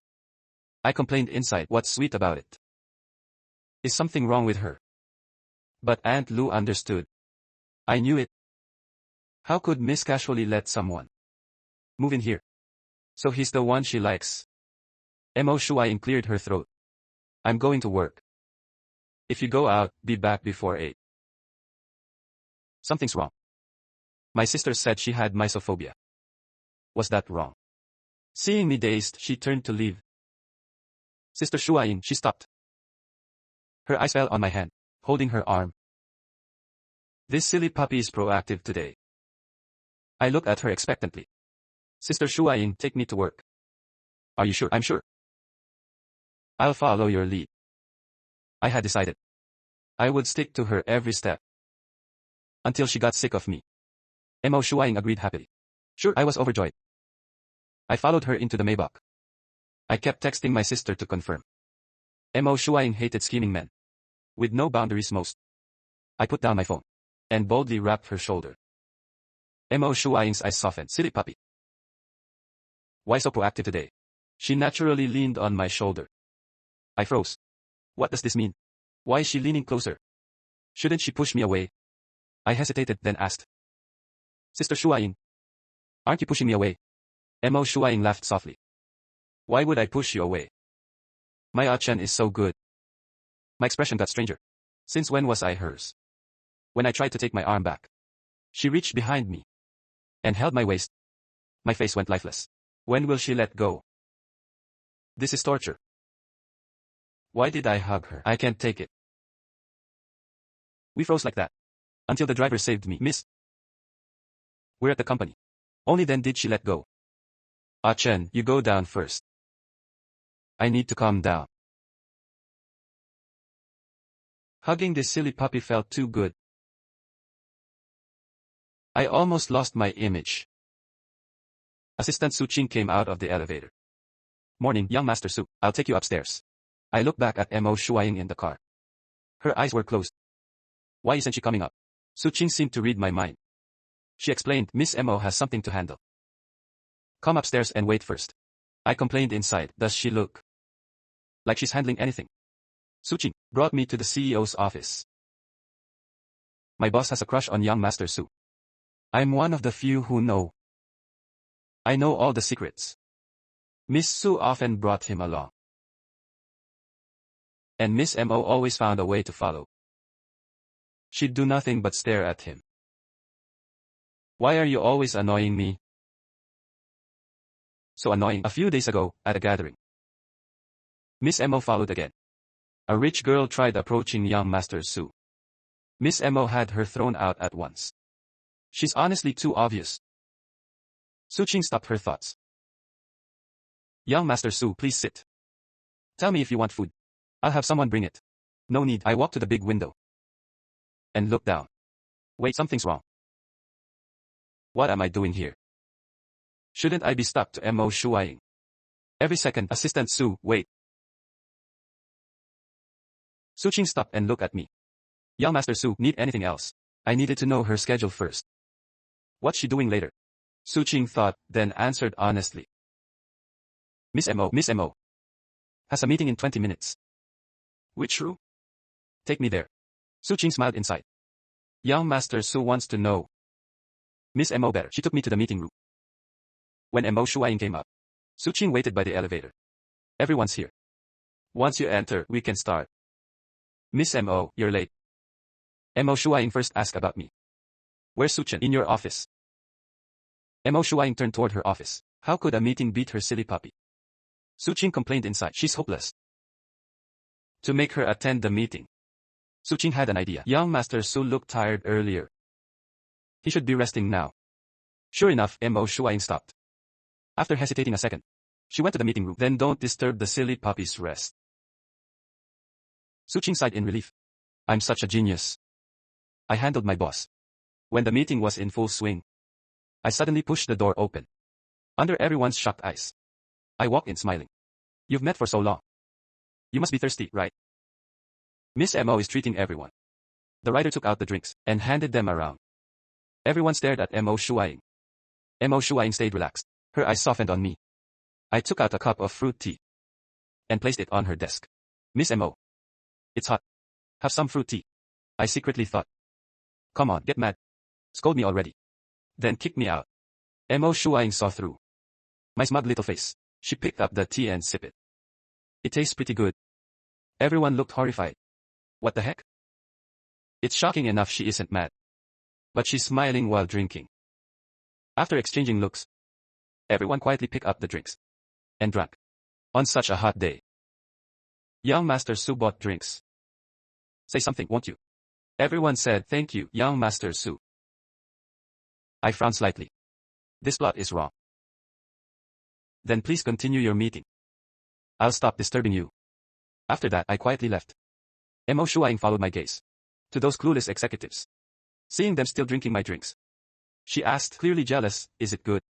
I complained inside, what's sweet about it? Is something wrong with her? But Aunt Lu understood. I knew it. How could Miss casually let someone move in here? So he's the one she likes. Mo Shuaing cleared her throat. I'm going to work. If you go out, be back before 8. Something's wrong. My sister said she had mysophobia. Was that wrong? Seeing me dazed, she turned to leave. Sister Shuaing, she stopped. Her eyes fell on my hand, holding her arm. This silly puppy is proactive today. I looked at her expectantly. Sister Shuaing, take me to work. Are you sure? I'm sure. I'll follow your lead. I had decided. I would stick to her every step. Until she got sick of me. Mo Shuaing agreed happily. Sure, I was overjoyed. I followed her into the Maybach. I kept texting my sister to confirm. Mo Shuaing hated scheming men. With no boundaries most. I put down my phone. And boldly wrapped her shoulder. Mo Shuaing's eyes softened. Silly puppy. Why so proactive today? She naturally leaned on my shoulder. I froze. What does this mean? Why is she leaning closer? Shouldn't she push me away? I hesitated, then asked. Sister Shuaing. Aren't you pushing me away? Mo Shuaing laughed softly. Why would I push you away? My Achan is so good. My expression got stranger. Since when was I hers? When I tried to take my arm back. She reached behind me. And held my waist. My face went lifeless. When will she let go? This is torture. Why did I hug her? I can't take it. We froze like that. Until the driver saved me. Miss. We're at the company. Only then did she let go. Chen, you go down first. I need to calm down. Hugging this silly puppy felt too good. I almost lost my image. Assistant Su Qing came out of the elevator. Morning, young Master Su, I'll take you upstairs. I looked back at Mo Shuaing in the car. Her eyes were closed. Why isn't she coming up? Su Qing seemed to read my mind. She explained, Miss Mo has something to handle. Come upstairs and wait first. I complained inside, does she look like she's handling anything? Su Qing brought me to the CEO's office. My boss has a crush on young Master Su. I'm one of the few who know. I know all the secrets. Miss Su often brought him along. And Miss Mo always found a way to follow. She'd do nothing but stare at him. Why are you always annoying me? So annoying. A few days ago, at a gathering. Miss Mo followed again. A rich girl tried approaching young Master Su. Miss Mo had her thrown out at once. She's honestly too obvious. Su Qing stopped her thoughts. Young Master Su, please sit. Tell me if you want food. I'll have someone bring it. No need. I walked to the big window. And looked down. Wait, something's wrong. What am I doing here? Shouldn't I be stuck to Mo Shuaing? Every second, Assistant Su, wait. Su Qing stopped and looked at me. Young Master Su, need anything else? I needed to know her schedule first. What's she doing later? Su Qing thought, then answered honestly. Miss Mo. Has a meeting in 20 minutes. Which room? Take me there. Su Qing smiled inside. Young Master Su wants to know. Miss Mo better. She took me to the meeting room. When Mo Shuaing came up, Su Qing waited by the elevator. Everyone's here. Once you enter, we can start. Miss Mo, you're late. Mo Shuaing first asked about me. Where's Su Chen? In your office. Mo Shuaing turned toward her office. How could a meeting beat her silly puppy? Su Qing complained inside. She's hopeless. To make her attend the meeting. Su Qing had an idea. Young Master Su looked tired earlier. He should be resting now. Sure enough, Mo Shuaing stopped. After hesitating a second, she went to the meeting room. Then don't disturb the silly puppy's rest. Su Qing sighed in relief. I'm such a genius. I handled my boss. When the meeting was in full swing, I suddenly pushed the door open. Under everyone's shocked eyes, I walked in smiling. You've met for so long. You must be thirsty, right? Miss Mo is treating everyone. The writer took out the drinks and handed them around. Everyone stared at Mo Shuaing. Mo Shuaing stayed relaxed. Her eyes softened on me. I took out a cup of fruit tea and placed it on her desk. Miss Mo. It's hot. Have some fruit tea. I secretly thought. Come on, get mad. Scold me already. Then kick me out. Mo Shuaing saw through my smug little face. She picked up the tea and sipped it. It tastes pretty good. Everyone looked horrified. What the heck? It's shocking enough she isn't mad. But she's smiling while drinking. After exchanging looks, everyone quietly picked up the drinks and drank. On such a hot day, young Master Su bought drinks. Say something, won't you? Everyone said, thank you, young Master Su. I frowned slightly. This plot is wrong. Then please continue your meeting. I'll stop disturbing you. After that, I quietly left. Mo Shuaing followed my gaze to those clueless executives. Seeing them still drinking my drinks, she asked, clearly jealous, is it good?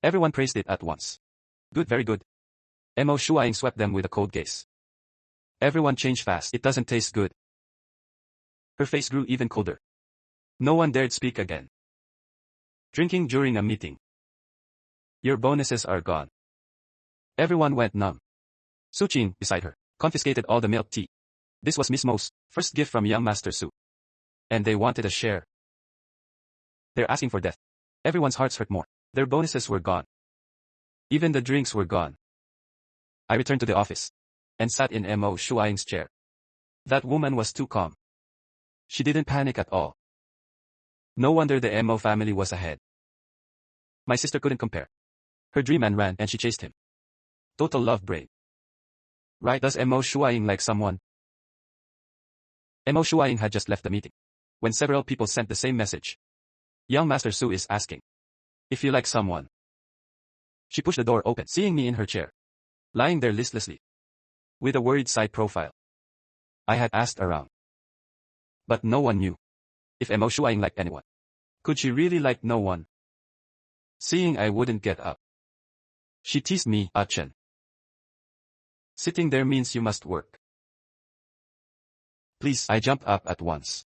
Everyone praised it at once. Good, very good. Mo Shuaing swept them with a cold gaze. Everyone changed fast. It doesn't taste good. Her face grew even colder. No one dared speak again. Drinking during a meeting. Your bonuses are gone. Everyone went numb. Su Qing, beside her, confiscated all the milk tea. This was Miss Mo's first gift from young Master Su. And they wanted a share. They're asking for death. Everyone's hearts hurt more. Their bonuses were gone. Even the drinks were gone. I returned to the office and sat in Mo Shuaing's chair. That woman was too calm. She didn't panic at all. No wonder the Mo family was ahead. My sister couldn't compare. Her dream man ran and she chased him. Total love brain. Right? Does Mo Shuaing like someone? Mo Shuaing had just left the meeting when several people sent the same message. Young Master Su is asking if you like someone. She pushed the door open, seeing me in her chair, lying there listlessly, with a worried side profile. I had asked around, but no one knew if Mo Shuaing liked anyone. Could she really like no one? Seeing I wouldn't get up, she teased me, Chen. Sitting there means you must work. Please, I jumped up at once.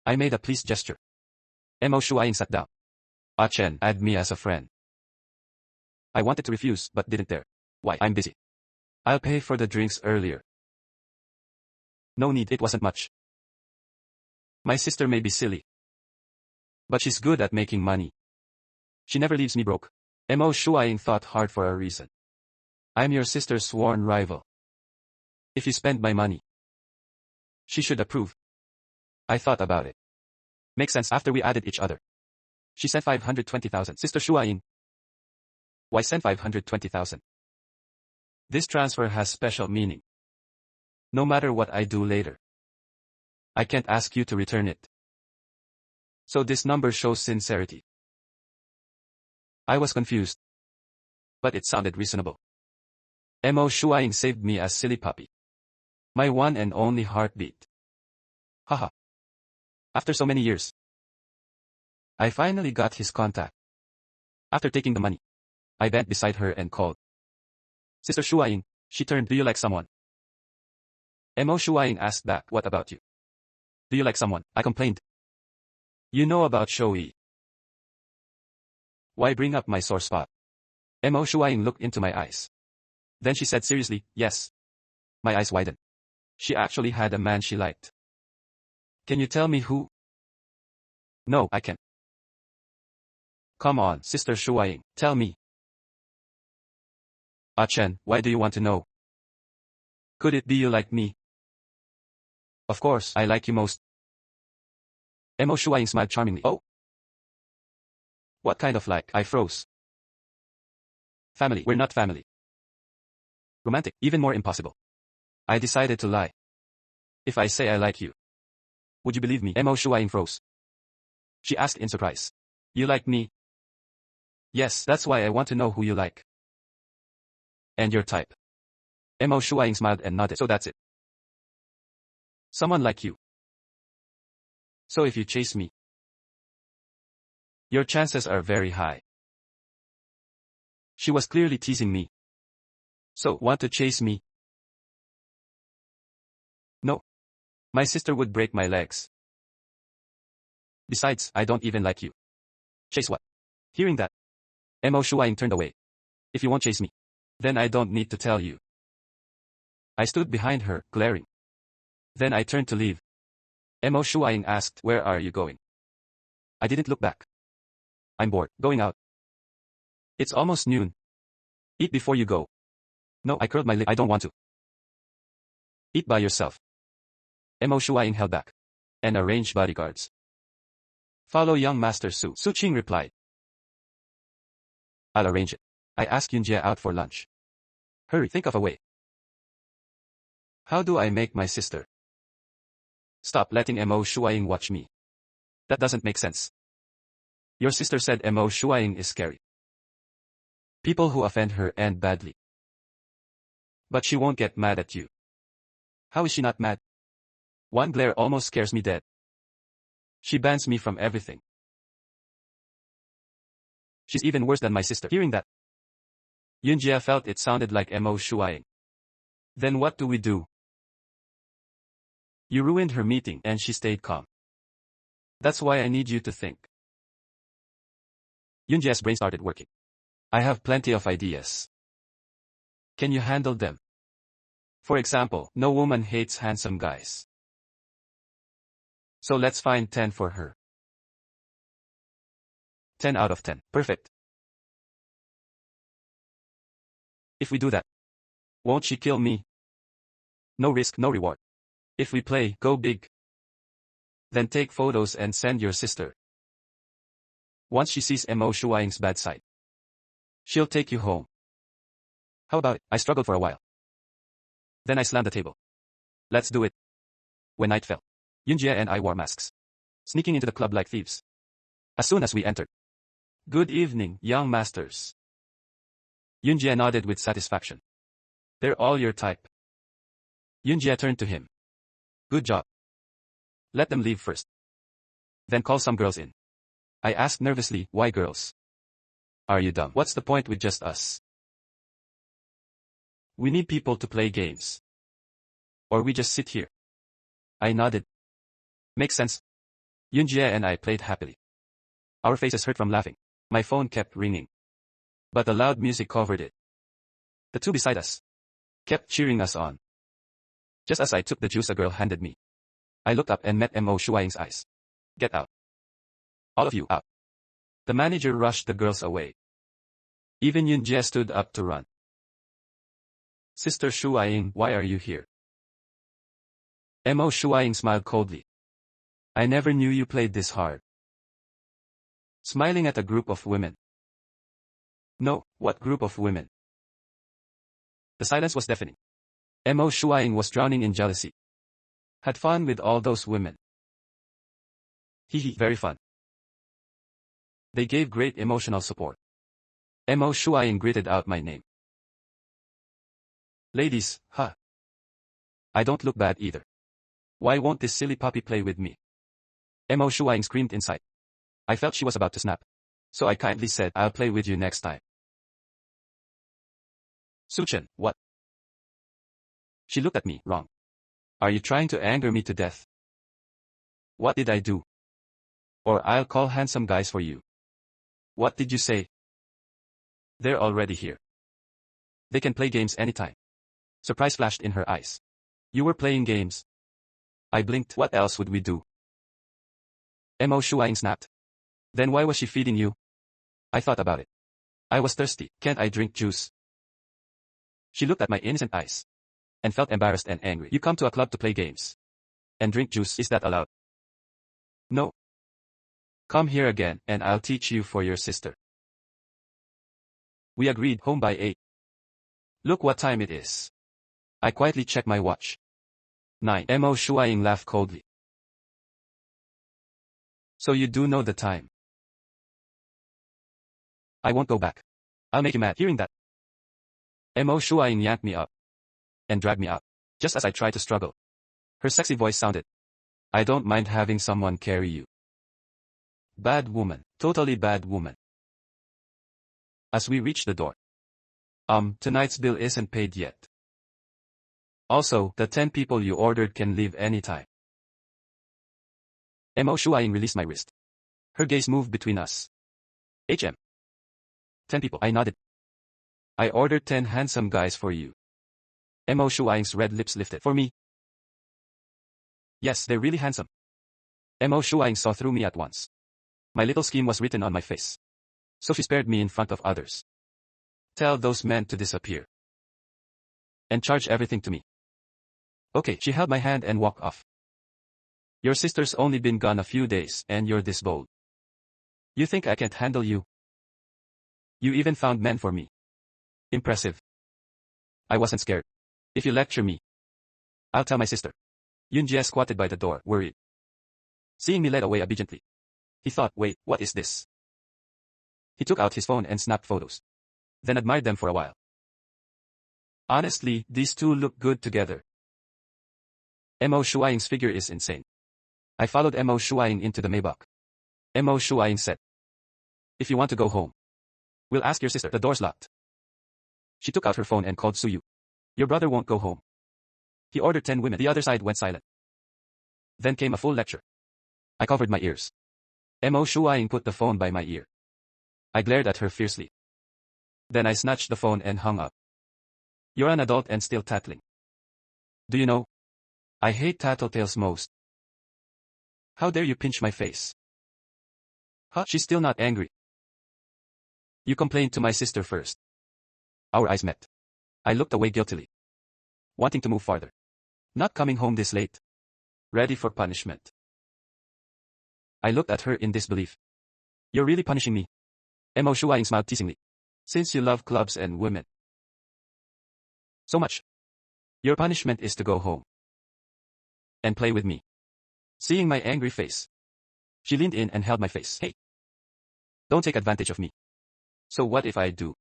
I made a please gesture. Mo Shuaing sat down. Chen, add me as a friend. I wanted to refuse, but didn't dare. Why? I'm busy. I'll pay for the drinks earlier. No need, it wasn't much. My sister may be silly, but she's good at making money. She never leaves me broke. Mo Shuaing thought hard for a reason. I'm your sister's sworn rival. If you spend my money, she should approve. I thought about it. Makes sense after we added each other. She sent 520,000. Sister Shuaing. Why send 520,000? This transfer has special meaning. No matter what I do later, I can't ask you to return it. So this number shows sincerity. I was confused, but it sounded reasonable. Mo Shuaing saved me a silly puppy. My one and only heartbeat. Haha. After so many years, I finally got his contact. After taking the money, I bent beside her and called. Sister Shuaing. She turned. Do you like someone? Mo Shuaing asked back. What about you? Do you like someone? I complained. You know about Shoei. Why bring up my sore spot? Mo Shuaing looked into my eyes. Then she said seriously, yes. My eyes widened. She actually had a man she liked. Can you tell me who? No, I can't. Come on, Sister Shuaing, tell me. Chen, why do you want to know? Could it be you like me? Of course, I like you most. Mo Shuaing smiled charmingly. Oh? What kind of like? I froze. Family. We're not family. Romantic. Even more impossible. I decided to lie. If I say I like you, would you believe me? Mo Shuaing froze. She asked in surprise. You like me? Yes, that's why I want to know who you like. And your type. Mo Shuaing smiled and nodded. So that's it. Someone like you. So if you chase me, your chances are very high. She was clearly teasing me. So, want to chase me? No. My sister would break my legs. Besides, I don't even like you. Chase what? Hearing that, Mo Shuaing turned away. If you won't chase me, then I don't need to tell you. I stood behind her, glaring. Then I turned to leave. Mo Shuaing asked, where are you going? I didn't look back. I'm bored. Going out. It's almost noon. Eat before you go. No, I curled my lip. I don't want to. Eat by yourself. Mo Shuaing held back. And arranged bodyguards. Follow young Master Su. Su Qing replied. I'll arrange it. I asked Yunjie out for lunch. Hurry, think of a way. How do I make my sister? Stop letting Mo Shuaing watch me. That doesn't make sense. Your sister said Mo Shuaing is scary. People who offend her end badly. But she won't get mad at you. How is she not mad? One glare almost scares me dead. She bans me from everything. She's even worse than my sister. Hearing that, Yunjie felt it sounded like Mo Shuaing. Then what do we do? You ruined her meeting and she stayed calm. That's why I need you to think. Yunjie's brain started working. I have plenty of ideas. Can you handle them? For example, no woman hates handsome guys. So let's find 10 for her. 10 out of 10. Perfect. If we do that, won't she kill me? No risk, no reward. If we play, go big. Then take photos and send your sister. Once she sees Mo Shuaing's bad side, she'll take you home. How about it? I struggled for a while. Then I slammed the table. Let's do it. When night fell, Yunjie and I wore masks, sneaking into the club like thieves. As soon as we entered, good evening, young masters. Yunjie nodded with satisfaction. They're all your type. Yunjie turned to him. Good job. Let them leave first. Then call some girls in. I asked nervously, why girls? Are you dumb? What's the point with just us? We need people to play games. Or we just sit here. I nodded. Makes sense. Yunjie and I played happily. Our faces hurt from laughing. My phone kept ringing. But the loud music covered it. The two beside us kept cheering us on. Just as I took the juice a girl handed me, I looked up and met Mo Shuaing's eyes. Get out. All of you out. The manager rushed the girls away. Even Yunjie stood up to run. Sister Shuaing, why are you here? Mo Shuaing smiled coldly. I never knew you played this hard. Smiling at a group of women. No, what group of women? The silence was deafening. Mo Shuaing was drowning in jealousy. Had fun with all those women. Hehe, very fun. They gave great emotional support. Mo Shuaing gritted out my name. Ladies, huh? I don't look bad either. Why won't this silly puppy play with me? Mo Shuaing screamed inside. I felt she was about to snap. So I kindly said, I'll play with you next time. Suchen, what? She looked at me, wrong. Are you trying to anger me to death? What did I do? Or I'll call handsome guys for you. What did you say? They're already here. They can play games anytime. Surprise flashed in her eyes. You were playing games. I blinked. What else would we do? Mo Shuaing snapped. Then why was she feeding you? I thought about it. I was thirsty. Can't I drink juice? She looked at my innocent eyes. And felt embarrassed and angry. You come to a club to play games. And drink juice, is that allowed? No. Come here again, and I'll teach you for your sister. We agreed, home by 8. Look what time it is. I quietly checked my watch. 9. Mo Shuaing laughed coldly. So you do know the time. I won't go back. I'll make you mad. Hearing that, Mo Shuaing yanked me up and dragged me out. Just as I tried to struggle, her sexy voice sounded. I don't mind having someone carry you. Bad woman. Totally bad woman. As we reached the door. Tonight's bill isn't paid yet. Also, the 10 people you ordered can leave anytime. Mo Shuaing released my wrist. Her gaze moved between us. 10 people. I nodded. I ordered 10 handsome guys for you. Mo Shuaing's red lips lifted. For me? Yes, they're really handsome. Mo Shuaing saw through me at once. My little scheme was written on my face. So she spared me in front of others. Tell those men to disappear. And charge everything to me. Okay, she held my hand and walked off. Your sister's only been gone a few days, and you're this bold. You think I can't handle you? You even found men for me. Impressive. I wasn't scared. If you lecture me, I'll tell my sister. Yunjie squatted by the door, worried. Seeing me led away obediently. He thought, wait, what is this? He took out his phone and snapped photos. Then admired them for a while. Honestly, these two look good together. Mo Shuaing's figure is insane. I followed Mo Shuaing into the Maybach. Mo Shuaing said. If you want to go home, we'll ask your sister. The door's locked. She took out her phone and called Suyu. Your brother won't go home. He ordered 10 women. The other side went silent. Then came a full lecture. I covered my ears. Mo Shuaing put the phone by my ear. I glared at her fiercely. Then I snatched the phone and hung up. You're an adult and still tattling. Do you know? I hate tattletales most. How dare you pinch my face? Huh? She's still not angry. You complained to my sister first. Our eyes met. I looked away guiltily. Wanting to move farther. Not coming home this late. Ready for punishment. I looked at her in disbelief. You're really punishing me? Mo Shuaing smiled teasingly. Since you love clubs and women so much, your punishment is to go home and play with me. Seeing my angry face, she leaned in and held my face. Hey, don't take advantage of me. So what if I do?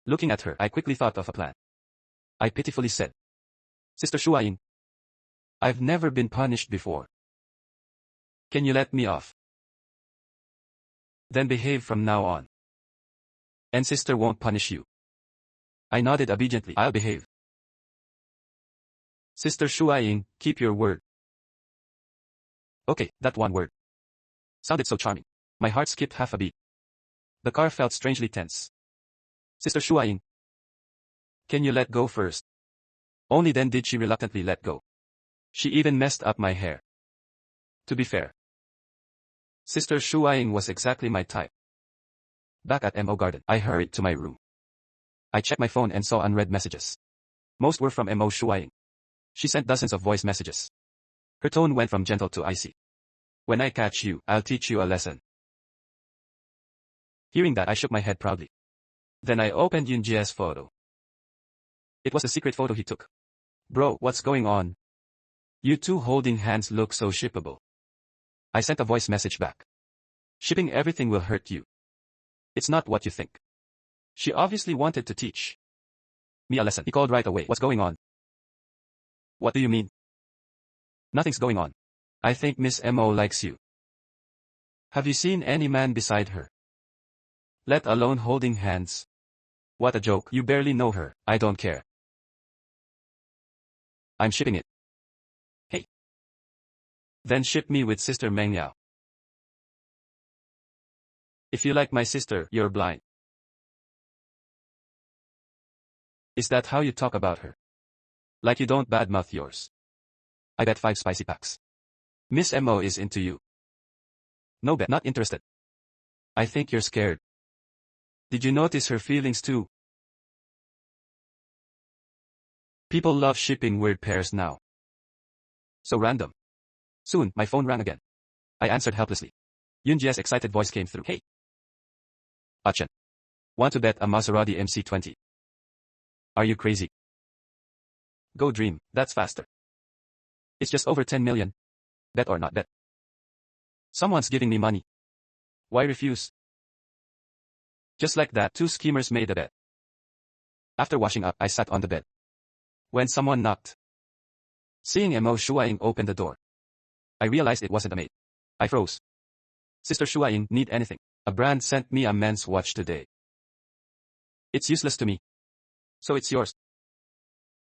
Looking at her, I quickly thought of a plan. I pitifully said, Sister Shuaing, I've never been punished before. Can you let me off? Then behave from now on. And sister won't punish you. I nodded obediently. I'll behave. Sister Shuaing, keep your word. Okay, that one word. Sounded so charming. My heart skipped half a beat. The car felt strangely tense. Sister Shuaing, can you let go first? Only then did she reluctantly let go. She even messed up my hair. To be fair, Sister Shuaing was exactly my type. Back at Mo Garden, I hurried to my room. I checked my phone and saw unread messages. Most were from Mo Shuaing. She sent dozens of voice messages. Her tone went from gentle to icy. When I catch you, I'll teach you a lesson. Hearing that, I shook my head proudly. Then I opened Yunjie's photo. It was a secret photo he took. Bro, what's going on? You two holding hands look so shippable. I sent a voice message back. Shipping everything will hurt you. It's not what you think. She obviously wanted to teach me a lesson. He called right away. What's going on? What do you mean? Nothing's going on. I think Miss Mo likes you. Have you seen any man beside her? Let alone holding hands. What a joke. You barely know her. I don't care. I'm shipping it. Hey. Then ship me with Sister Meng Yao. If you like my sister, you're blind. Is that how you talk about her? Like you don't badmouth yours. I bet 5 spicy packs. Miss Mo is into you. No bet, not interested. I think you're scared. Did you notice her feelings too? People love shipping weird pairs now. So random. Soon, my phone rang again. I answered helplessly. Yunjie's excited voice came through. Hey. Achen. Want to bet a Maserati MC20? Are you crazy? Go dream, that's faster. It's just over 10 million. Bet or not bet. Someone's giving me money. Why refuse? Just like that, two schemers made a bet. After washing up, I sat on the bed. When someone knocked. Seeing Mo Shuaing open the door, I realized it wasn't a maid. I froze. Sister Shuaing, need anything? A brand sent me a men's watch today. It's useless to me. So it's yours.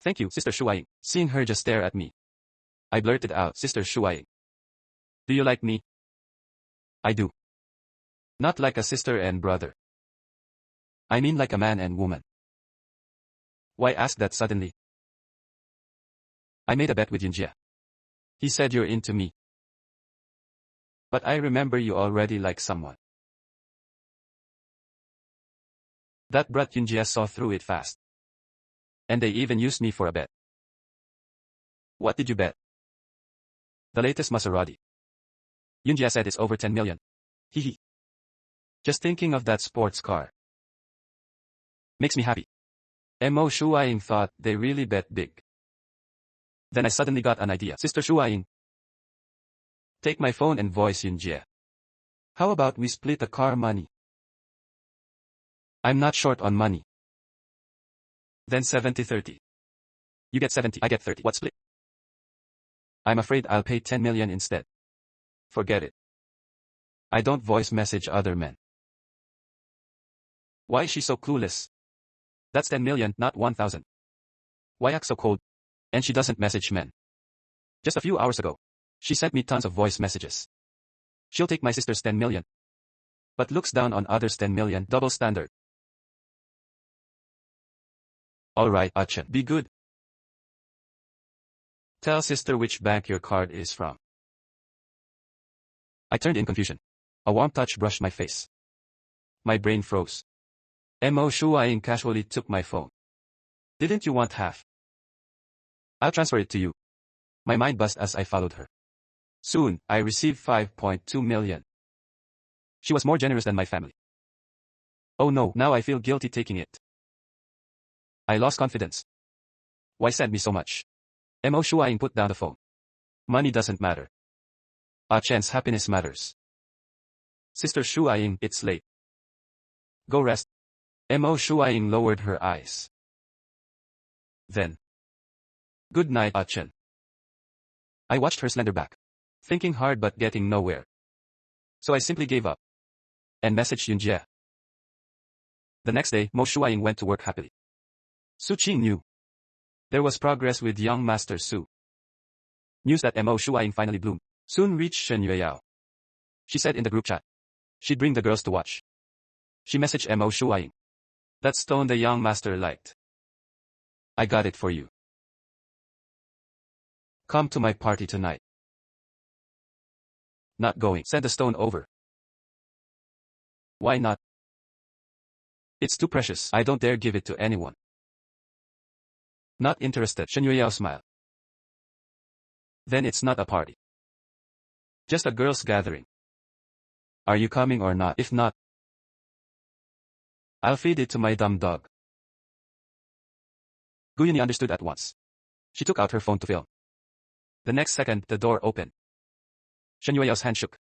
Thank you, Sister Shuaing. Seeing her just stare at me, I blurted out, Sister Shuaing, do you like me? I do. Not like a sister and brother. I mean like a man and woman. Why ask that suddenly? I made a bet with Yunjia. He said you're into me. But I remember you already like someone. That brat Yunjia saw through it fast. And they even used me for a bet. What did you bet? The latest Maserati. Yunjia said it's over 10 million. Hehe. Just thinking of that sports car makes me happy. Mo Shuaing thought they really bet big. Then I suddenly got an idea. Sister Shuaing, take my phone and voice Yunjia. How about we split the car money? I'm not short on money. Then 70-30. You get 70, I get 30. What split? I'm afraid I'll pay 10 million instead. Forget it. I don't voice message other men. Why is she so clueless? That's 10 million, not 1,000. Why act so cold? And she doesn't message men. Just a few hours ago, she sent me tons of voice messages. She'll take my sister's 10 million. But looks down on others' 10 million, double standard. Alright, Achan, be good. Tell sister which bank your card is from. I turned in confusion. A warm touch brushed my face. My brain froze. Mo Shuaing casually took my phone. Didn't you want half? I'll transfer it to you. My mind buzzed as I followed her. Soon, I received 5.2 million. She was more generous than my family. Oh no, now I feel guilty taking it. I lost confidence. Why send me so much? Mo Shuaing put down the phone. Money doesn't matter. Achan's happiness matters. Sister Shuaing, it's late. Go rest. Mo Shuaing lowered her eyes. Then. Good night, Achan. I watched her slender back, thinking hard but getting nowhere. So I simply gave up. And messaged Yunjia. The next day, Mo Shuaing went to work happily. Su Qing knew. There was progress with young Master Su. News that Mo Shuaing finally bloomed soon reached Shen Yueyao. She said in the group chat she'd bring the girls to watch. She messaged Mo Shuaing. That stone the young master liked. I got it for you. Come to my party tonight. Not going. Send the stone over. Why not? It's too precious. I don't dare give it to anyone. Not interested. Shen Yueyao smiled. Then it's not a party. Just a girls' gathering. Are you coming or not? If not, I'll feed it to my dumb dog. Guyuni understood at once. She took out her phone to film. The next second, the door opened. Shen Yueyao's hand shook.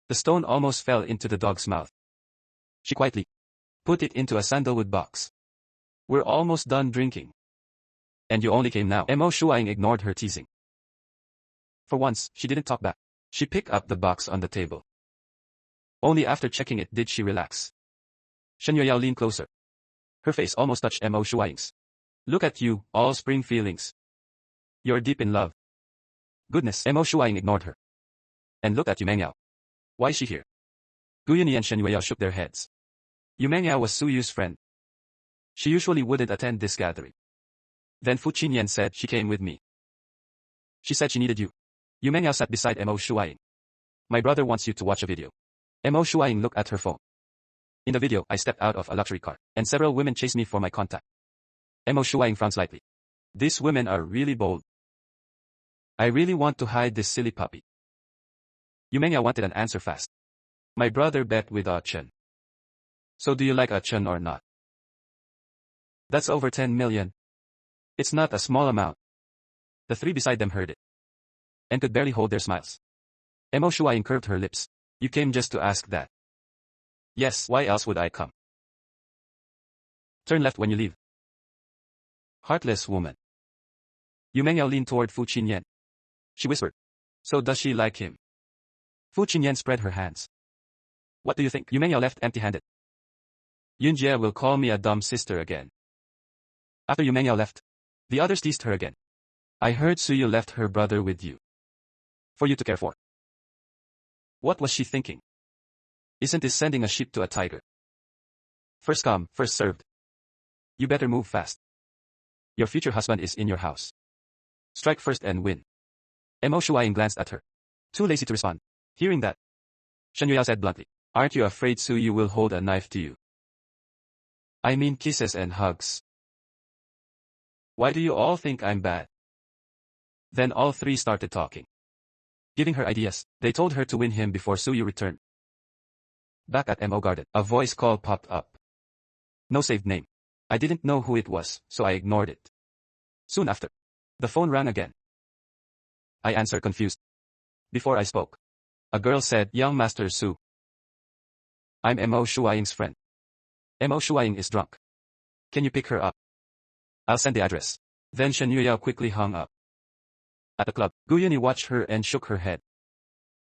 The stone almost fell into the dog's mouth. She quietly put it into a sandalwood box. We're almost done drinking. And you only came now. Mo Shuaing ignored her teasing. For once, she didn't talk back. She picked up the box on the table. Only after checking it did she relax. Shen Yueyao leaned closer. Her face almost touched Mo Shuaing's. Look at you, all spring feelings. You're deep in love. Goodness. Mo Shuaing ignored her. And looked at Yu Mengyao. Why is she here? Guyuni and Shen Yueyao shook their heads. Yu Mengyao was Su Yu's friend. She usually wouldn't attend this gathering. Then Fu Qinyan said she came with me. She said she needed you. Yu Mengyao sat beside Mo Shuaing. My brother wants you to watch a video. Mo Shuaing looked at her phone. In the video, I stepped out of a luxury car, and several women chased me for my contact. Mo Shuaing frowned slightly. These women are really bold. I really want to hide this silly puppy. Yu Mengyao wanted an answer fast. My brother bet with Achan. So do you like Achan or not? That's over 10 million. It's not a small amount. The three beside them heard it. And could barely hold their smiles. Mo Shuaing curved her lips. You came just to ask that. Yes, why else would I come? Turn left when you leave. Heartless woman. Yu Mengyao leaned toward Fu Qinyan. She whispered. So does she like him? Fu Qinyan spread her hands. What do you think? Yu Mengyao left empty-handed. Yunjie will call me a dumb sister again. After Yu Mengyao left, the others teased her again. I heard Suyu left her brother with you. For you to care for. What was she thinking? Isn't this sending a sheep to a tiger? First come, first served. You better move fast. Your future husband is in your house. Strike first and win. Mo Shuaiying glanced at her. Too lazy to respond. Hearing that, Shen Yueyao said bluntly, aren't you afraid Suyu will hold a knife to you? I mean kisses and hugs. Why do you all think I'm bad? Then all three started talking. Giving her ideas, they told her to win him before Suyu returned. Back at Mo Garden, a voice call popped up. No saved name. I didn't know who it was, so I ignored it. Soon after, the phone rang again. I answered confused. Before I spoke, a girl said, Young Master Su. I'm Mo Shuaiying's friend. Mo Shuaiying is drunk. Can you pick her up? I'll send the address. Then Shen Yueyao quickly hung up. At the club, Gu Yunyi watched her and shook her head.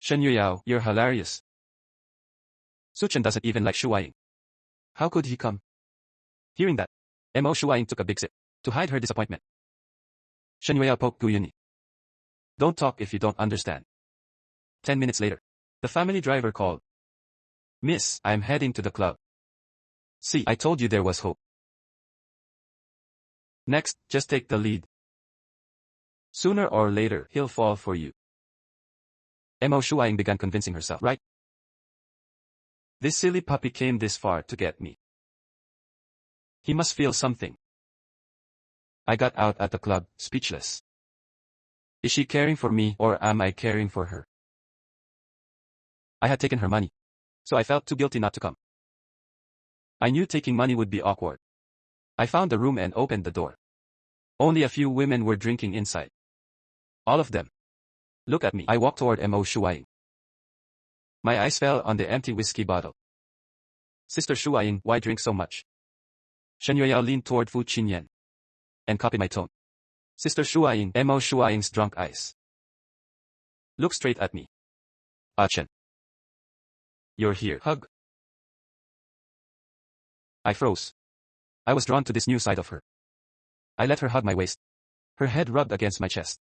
Shen Yueyao, you're hilarious. Su Chen doesn't even like Shuaiying. How could he come? Hearing that, Mo Shuaiying took a big sip, to hide her disappointment. Shen Yueyao poked Gu Yunyi. Don't talk if you don't understand. 10 minutes later, the family driver called. Miss, I'm heading to the club. See, I told you there was hope. Next, just take the lead. Sooner or later, he'll fall for you. Mo Shuaiying began convincing herself, right? This silly puppy came this far to get me. He must feel something. I got out at the club, speechless. Is she caring for me or am I caring for her? I had taken her money, so I felt too guilty not to come. I knew taking money would be awkward. I found the room and opened the door. Only a few women were drinking inside. All of them. Look at me. I walked toward Mo Shuaiying. My eyes fell on the empty whiskey bottle. Sister Shuaiying, why drink so much? Shen Yueyao leaned toward Fu Qinyan and copied my tone. Sister Shuaiying, Mo Shuaiying's drunk eyes. Look straight at me. Ah Chen. You're here. Hug. I froze. I was drawn to this new side of her. I let her hug my waist. Her head rubbed against my chest.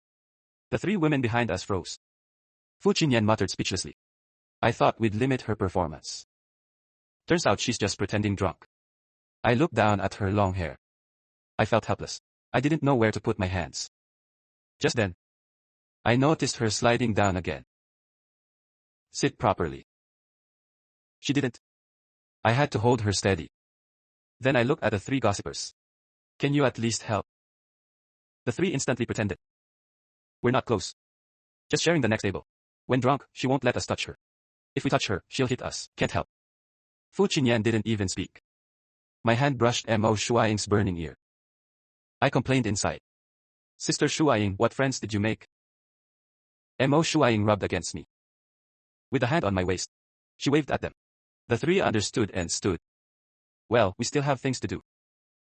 The three women behind us froze. Fu Qinyan muttered speechlessly. I thought we'd limit her performance. Turns out she's just pretending drunk. I looked down at her long hair. I felt helpless. I didn't know where to put my hands. Just then, I noticed her sliding down again. Sit properly. She didn't. I had to hold her steady. Then I looked at the three gossipers. Can you at least help? The three instantly pretended. We're not close. Just sharing the next table. When drunk, she won't let us touch her. If we touch her, she'll hit us. Can't help. Fu Qinyan didn't even speak. My hand brushed Mo Shuaiying's burning ear. I complained inside. Sister Shuaiying, what friends did you make? Mo Shuaiying rubbed against me. With a hand on my waist, she waved at them. The three understood and stood. Well, we still have things to do.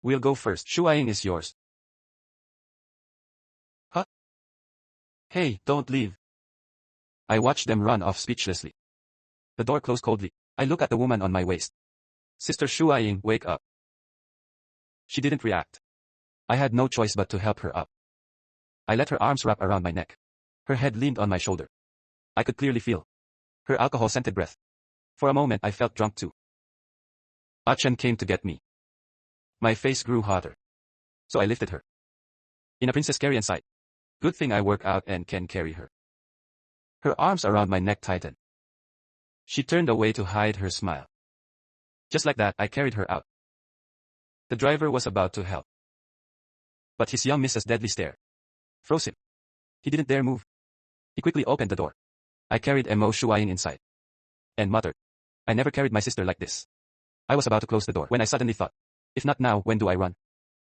We'll go first. Shuaiying is yours. Huh? Hey, don't leave. I watched them run off speechlessly. The door closed coldly. I look at the woman on my waist. Sister Shuaiying, wake up. She didn't react. I had no choice but to help her up. I let her arms wrap around my neck. Her head leaned on my shoulder. I could clearly feel her alcohol-scented breath. For a moment I felt drunk too. Ah Chen came to get me. My face grew hotter. So I lifted her. In a princess carry-on sight. Good thing I work out and can carry her. Her arms around my neck tightened. She turned away to hide her smile. Just like that, I carried her out. The driver was about to help. But his young Mrs. Deadly stare froze him. He didn't dare move. He quickly opened the door. I carried Mo Shuaiying inside. And muttered. I never carried my sister like this. I was about to close the door when I suddenly thought, if not now, when do I run?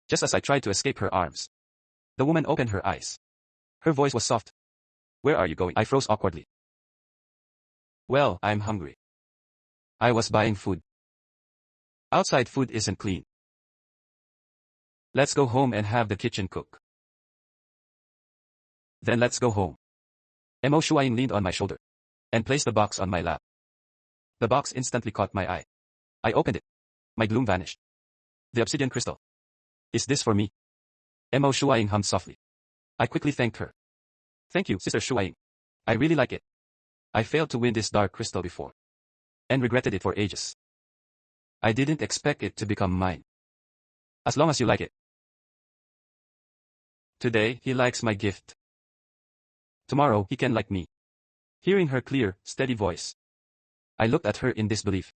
Just as I tried to escape her arms, the woman opened her eyes. Her voice was soft. Where are you going? I froze awkwardly. Well, I'm hungry. I was buying food. Outside food isn't clean. Let's go home and have the kitchen cook. Then let's go home. Mo Shuaing leaned on my shoulder and placed the box on my lap. The box instantly caught my eye. I opened it. My gloom vanished. The obsidian crystal. Is this for me? Mo Shuaing hummed softly. I quickly thanked her. Thank you, Sister Shuaing. I really like it. I failed to win this dark crystal before. And regretted it for ages. I didn't expect it to become mine. As long as you like it. Today, he likes my gift. Tomorrow, he can like me. Hearing her clear, steady voice, I looked at her in disbelief.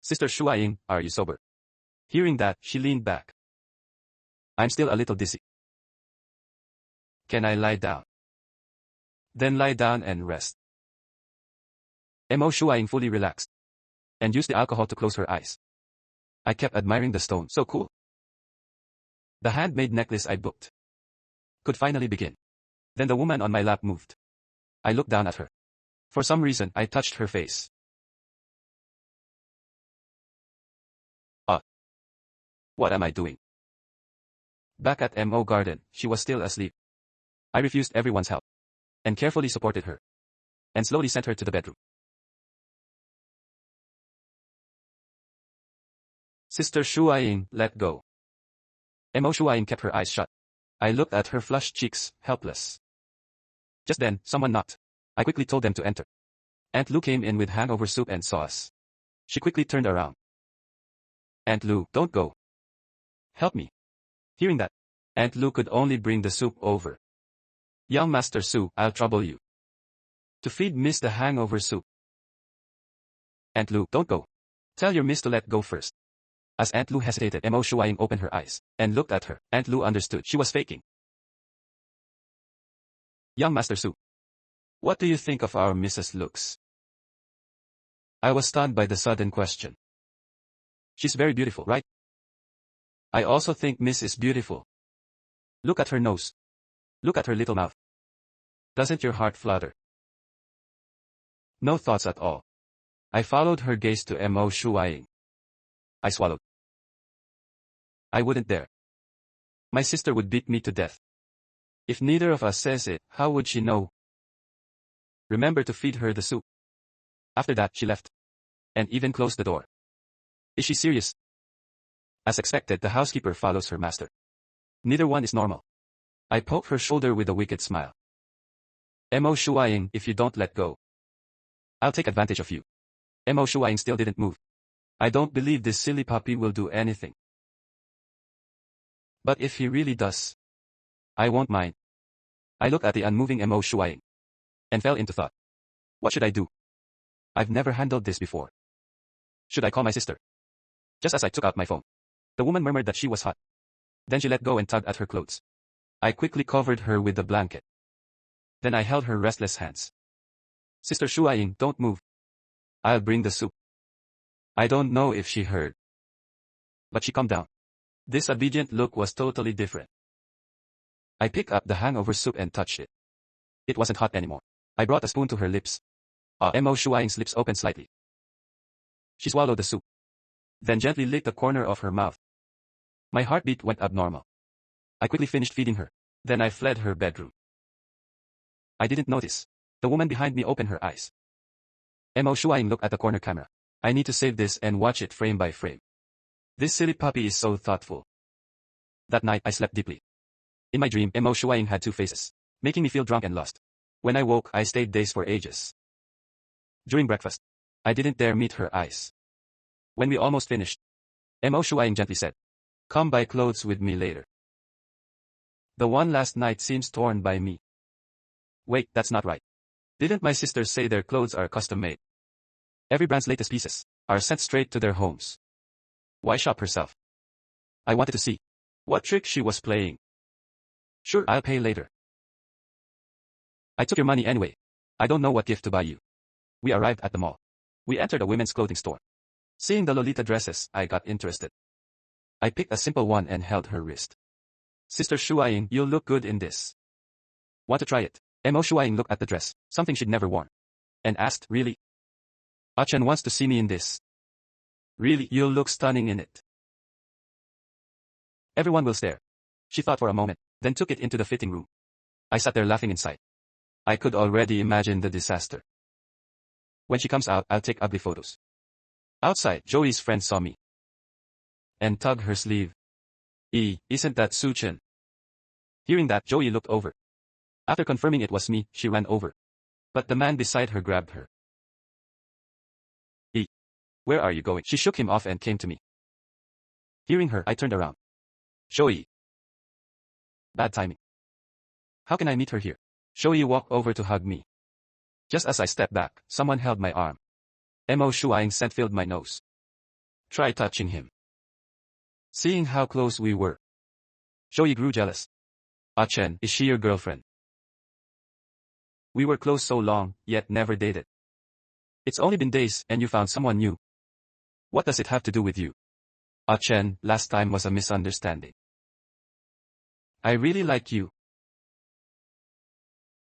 Sister Shuaing, are you sober? Hearing that, she leaned back. I'm still a little dizzy. Can I lie down? Then lie down and rest. Mo Shuaing fully relaxed and used the alcohol to close her eyes. I kept admiring the stone, so cool. The handmade necklace I booked could finally begin. Then the woman on my lap moved. I looked down at her. For some reason, I touched her face. What am I doing? Back at Mo Garden, she was still asleep. I refused everyone's help and carefully supported her and slowly sent her to the bedroom. Sister Shuaing, let go. Mo Shuaing kept her eyes shut. I looked at her flushed cheeks, helpless. Just then, someone knocked. I quickly told them to enter. Aunt Lu came in with hangover soup and sauce. She quickly turned around. Aunt Lu, don't go. Help me. Hearing that, Aunt Lu could only bring the soup over. Young Master Su, I'll trouble you to feed Miss the hangover soup. Aunt Lu, don't go. Tell your miss to let go first. As Aunt Lu hesitated, Mo Shuaing opened her eyes and looked at her. Aunt Lu understood she was faking. Young Master Su, what do you think of our Mrs. looks? I was stunned by the sudden question. She's very beautiful, right? I also think Miss is beautiful. Look at her nose. Look at her little mouth. Doesn't your heart flutter? No thoughts at all. I followed her gaze to Mo Shuaing. I swallowed. I wouldn't dare. My sister would beat me to death. If neither of us says it, how would she know? Remember to feed her the soup. After that, she left. And even closed the door. Is she serious? As expected, the housekeeper follows her master. Neither one is normal. I poke her shoulder with a wicked smile. Mo Shuaing, if you don't let go, I'll take advantage of you. Mo Shuaing still didn't move. I don't believe this silly puppy will do anything. But if he really does, I won't mind. I looked at the unmoving Mo Shuaing and fell into thought. What should I do? I've never handled this before. Should I call my sister? Just as I took out my phone, the woman murmured that she was hot. Then she let go and tugged at her clothes. I quickly covered her with the blanket. Then I held her restless hands. Sister Shuaing, don't move. I'll bring the soup. I don't know if she heard, but she calmed down. This obedient look was totally different. I picked up the hangover soup and touched it. It wasn't hot anymore. I brought a spoon to her lips. Mo Shuaing's lips opened slightly. She swallowed the soup, then gently licked the corner of her mouth. My heartbeat went abnormal. I quickly finished feeding her. Then I fled her bedroom. I didn't notice. The woman behind me opened her eyes. Mo Shuaing looked at the corner camera. I need to save this and watch it frame by frame. This silly puppy is so thoughtful. That night I slept deeply. In my dream, Mo Shuaing had two faces, making me feel drunk and lost. When I woke, I stayed dazed for ages. During breakfast, I didn't dare meet her eyes. When we almost finished, Mo Shuaing gently said, "Come buy clothes with me later. The one last night seems torn by me." Wait, that's not right. Didn't my sisters say their clothes are custom-made? Every brand's latest pieces are sent straight to their homes. Why shop herself? I wanted to see what trick she was playing. Sure, I'll pay later. I took your money anyway. I don't know what gift to buy you. We arrived at the mall. We entered a women's clothing store. Seeing the Lolita dresses, I got interested. I picked a simple one and held her wrist. Sister Shuaing, you'll look good in this. Want to try it? Mo Shuaing looked at the dress, something she'd never worn, and asked, really? Achan wants to see me in this. Really, you'll look stunning in it. Everyone will stare. She thought for a moment, then took it into the fitting room. I sat there laughing inside. I could already imagine the disaster. When she comes out, I'll take ugly photos. Outside, Joey's friend saw me and tugged her sleeve. Isn't that Suchin? Hearing that, Joey looked over. After confirming it was me, she ran over. But the man beside her grabbed her. Where are you going? She shook him off and came to me. Hearing her, I turned around. Joey. Bad timing. How can I meet her here? Joey walked over to hug me. Just as I stepped back, someone held my arm. Mo Shuaing scent filled my nose. Try touching him. Seeing how close we were, Joey grew jealous. Chen, is she your girlfriend? We were close so long, yet never dated. It's only been days and you found someone new. What does it have to do with you? Chen, last time was a misunderstanding. I really like you.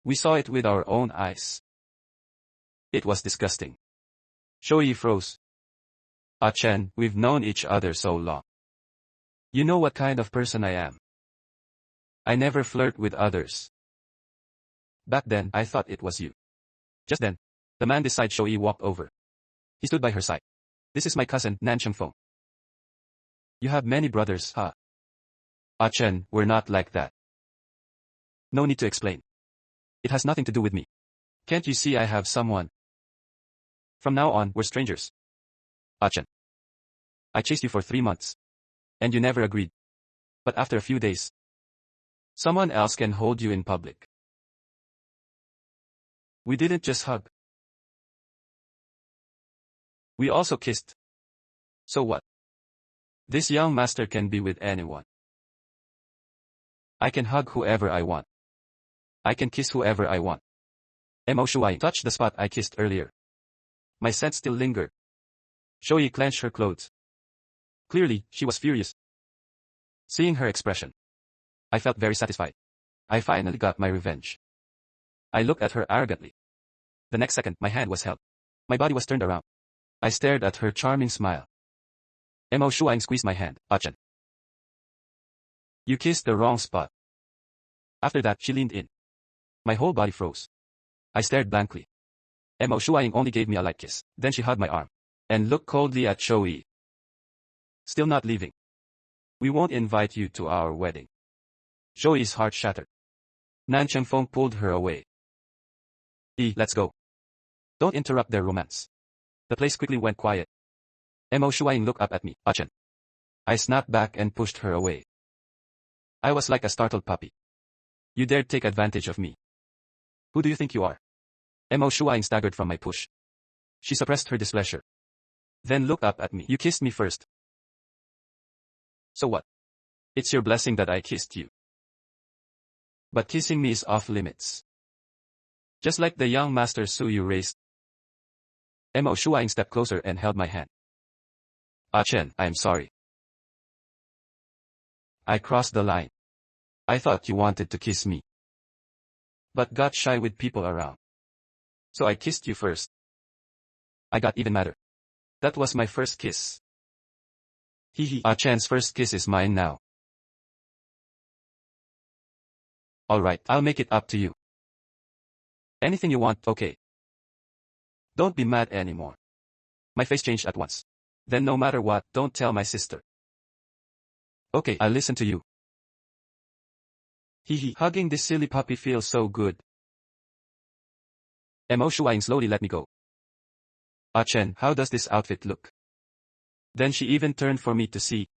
We saw it with our own eyes. It was disgusting. Joey froze. Chen, we've known each other so long. You know what kind of person I am. I never flirt with others. Back then, I thought it was you. Just then, the man beside Joey walked over. He stood by her side. This is my cousin, Nan Chengfeng. You have many brothers, huh? Chen, we're not like that. No need to explain. It has nothing to do with me. Can't you see I have someone? From now on, we're strangers. Chen. I chased you for 3 months. And you never agreed. But after a few days, someone else can hold you in public. We didn't just hug. We also kissed. So what? This young master can be with anyone. I can hug whoever I want. I can kiss whoever I want. Mo Shuai touched the spot I kissed earlier. My scent still lingered. Joey clenched her clothes. Clearly, she was furious. Seeing her expression, I felt very satisfied. I finally got my revenge. I looked at her arrogantly. The next second, my hand was held. My body was turned around. I stared at her charming smile. Mo Shuai squeezed my hand. Chen. You kissed the wrong spot. After that, she leaned in. My whole body froze. I stared blankly. Mo Shuai only gave me a light kiss. Then she hugged my arm and looked coldly at Joey. Still not leaving. We won't invite you to our wedding. Joey's heart shattered. Nan Chengfeng pulled her away. Let's go. Don't interrupt their romance. The place quickly went quiet. Mo Shuai looked up at me. Chen. I snapped back and pushed her away. I was like a startled puppy. You dared take advantage of me. Who do you think you are? Mo Shuai staggered from my push. She suppressed her displeasure. Then looked up at me. You kissed me first. So what? It's your blessing that I kissed you. But kissing me is off limits. Just like the young master Su you raised. Mo Shuai stepped closer and held my hand. Chen, I am sorry. I crossed the line. I thought you wanted to kiss me. But got shy with people around. So I kissed you first. I got even madder. That was my first kiss. Chen's first kiss is mine now. Alright, I'll make it up to you. Anything you want, okay. Don't be mad anymore. My face changed at once. Then no matter what, don't tell my sister. Okay, I'll listen to you. Hugging this silly puppy feels so good. Mo Shuai slowly let me go. Chen, how does this outfit look? Then she even turned for me to see.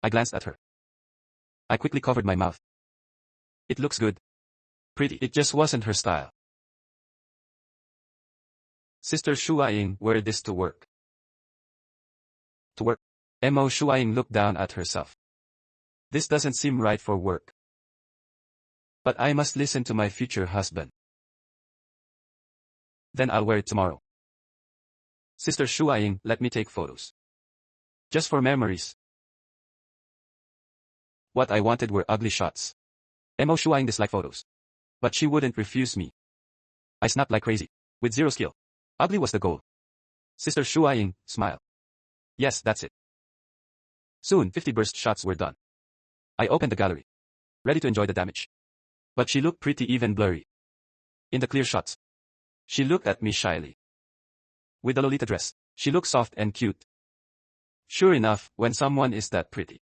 I glanced at her. I quickly covered my mouth. It looks good. Pretty. It just wasn't her style. Sister Shuai, wear this to work. To work? Mo Shuai looked down at herself. This doesn't seem right for work. But I must listen to my future husband. Then I'll wear it tomorrow. Sister Shuai, let me take photos. Just for memories. What I wanted were ugly shots. Mo Shuai disliked photos. But she wouldn't refuse me. I snapped like crazy. With zero skill. Ugly was the goal. Sister Shuai smiled. Yes, that's it. Soon 50 burst shots were done. I opened the gallery, ready to enjoy the damage. But she looked pretty even blurry. In the clear shots, she looked at me shyly. With the Lolita dress, she looked soft and cute. Sure enough, when someone is that pretty,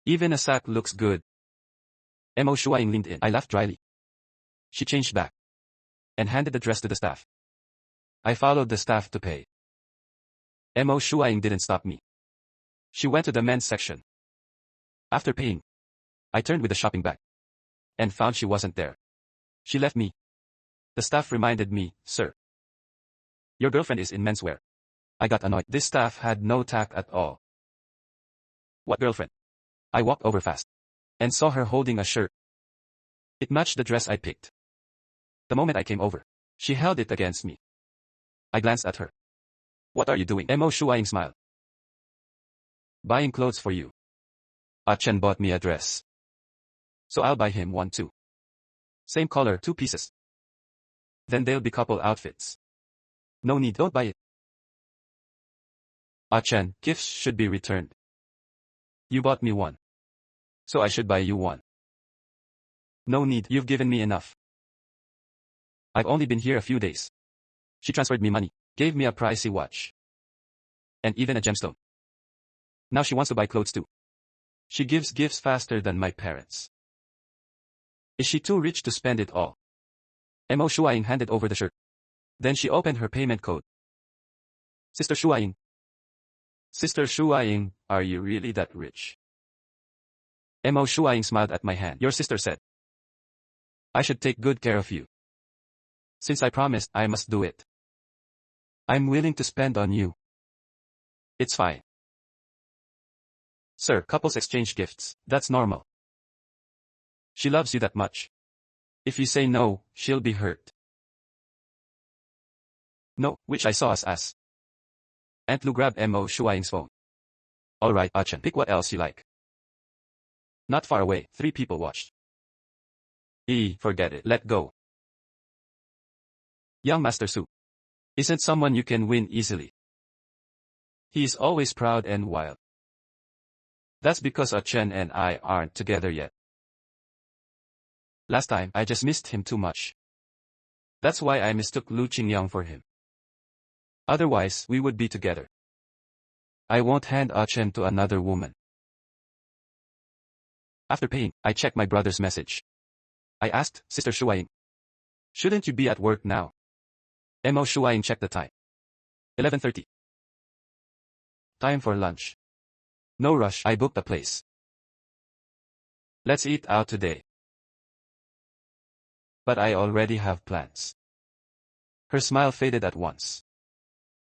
even a sack looks good. Mo Shuaing leaned in. I laughed dryly. She changed back and handed the dress to the staff. I followed the staff to pay. Mo Shuaing didn't stop me. She went to the men's section. After paying, I turned with the shopping bag and found she wasn't there. She left me. The staff reminded me, "Sir, your girlfriend is in menswear." I got annoyed. This staff had no tact at all. What girlfriend? I walked over fast and saw her holding a shirt. It matched the dress I picked. The moment I came over, she held it against me. I glanced at her. "What are you doing?" Mo Shuaing smiled. "Buying clothes for you. Chen bought me a dress, so I'll buy him one too. Same color, 2 pieces. Then they'll be couple outfits." "No need, don't buy it." "Chen, gifts should be returned. You bought me one, so I should buy you one." "No need, you've given me enough. I've only been here a few days." She transferred me money, gave me a pricey watch, and even a gemstone. Now she wants to buy clothes too. She gives gifts faster than my parents. Is she too rich to spend it all? Mo Shuaing handed over the shirt. Then she opened her payment code. "Sister Shuaing. Sister Shuaing, are you really that rich?" Mo Shuaing smiled at my hand. "Your sister said I should take good care of you. Since I promised, I must do it. I'm willing to spend on you." "It's fine. Sir, couples exchange gifts, that's normal. She loves you that much. If you say no, she'll be hurt." "No," which I saw as. Aunt Lu grabbed Mo Shuaing's phone. "Alright, Chen, pick what else you like." Not far away, 3 people watched. Forget it, let go. Young Master Su isn't someone you can win easily. He's always proud and wild. That's because Chen and I aren't together yet. Last time, I just missed him too much. That's why I mistook Lu Qingyang for him. Otherwise, we would be together. I won't hand Chen to another woman." After paying, I checked my brother's message. I asked, "Sister Shuaing, shouldn't you be at work now?" Mo Shuaing checked the time. 11:30. Time for lunch. No rush, I booked a place. Let's eat out today. But I already have plans. Her smile faded at once.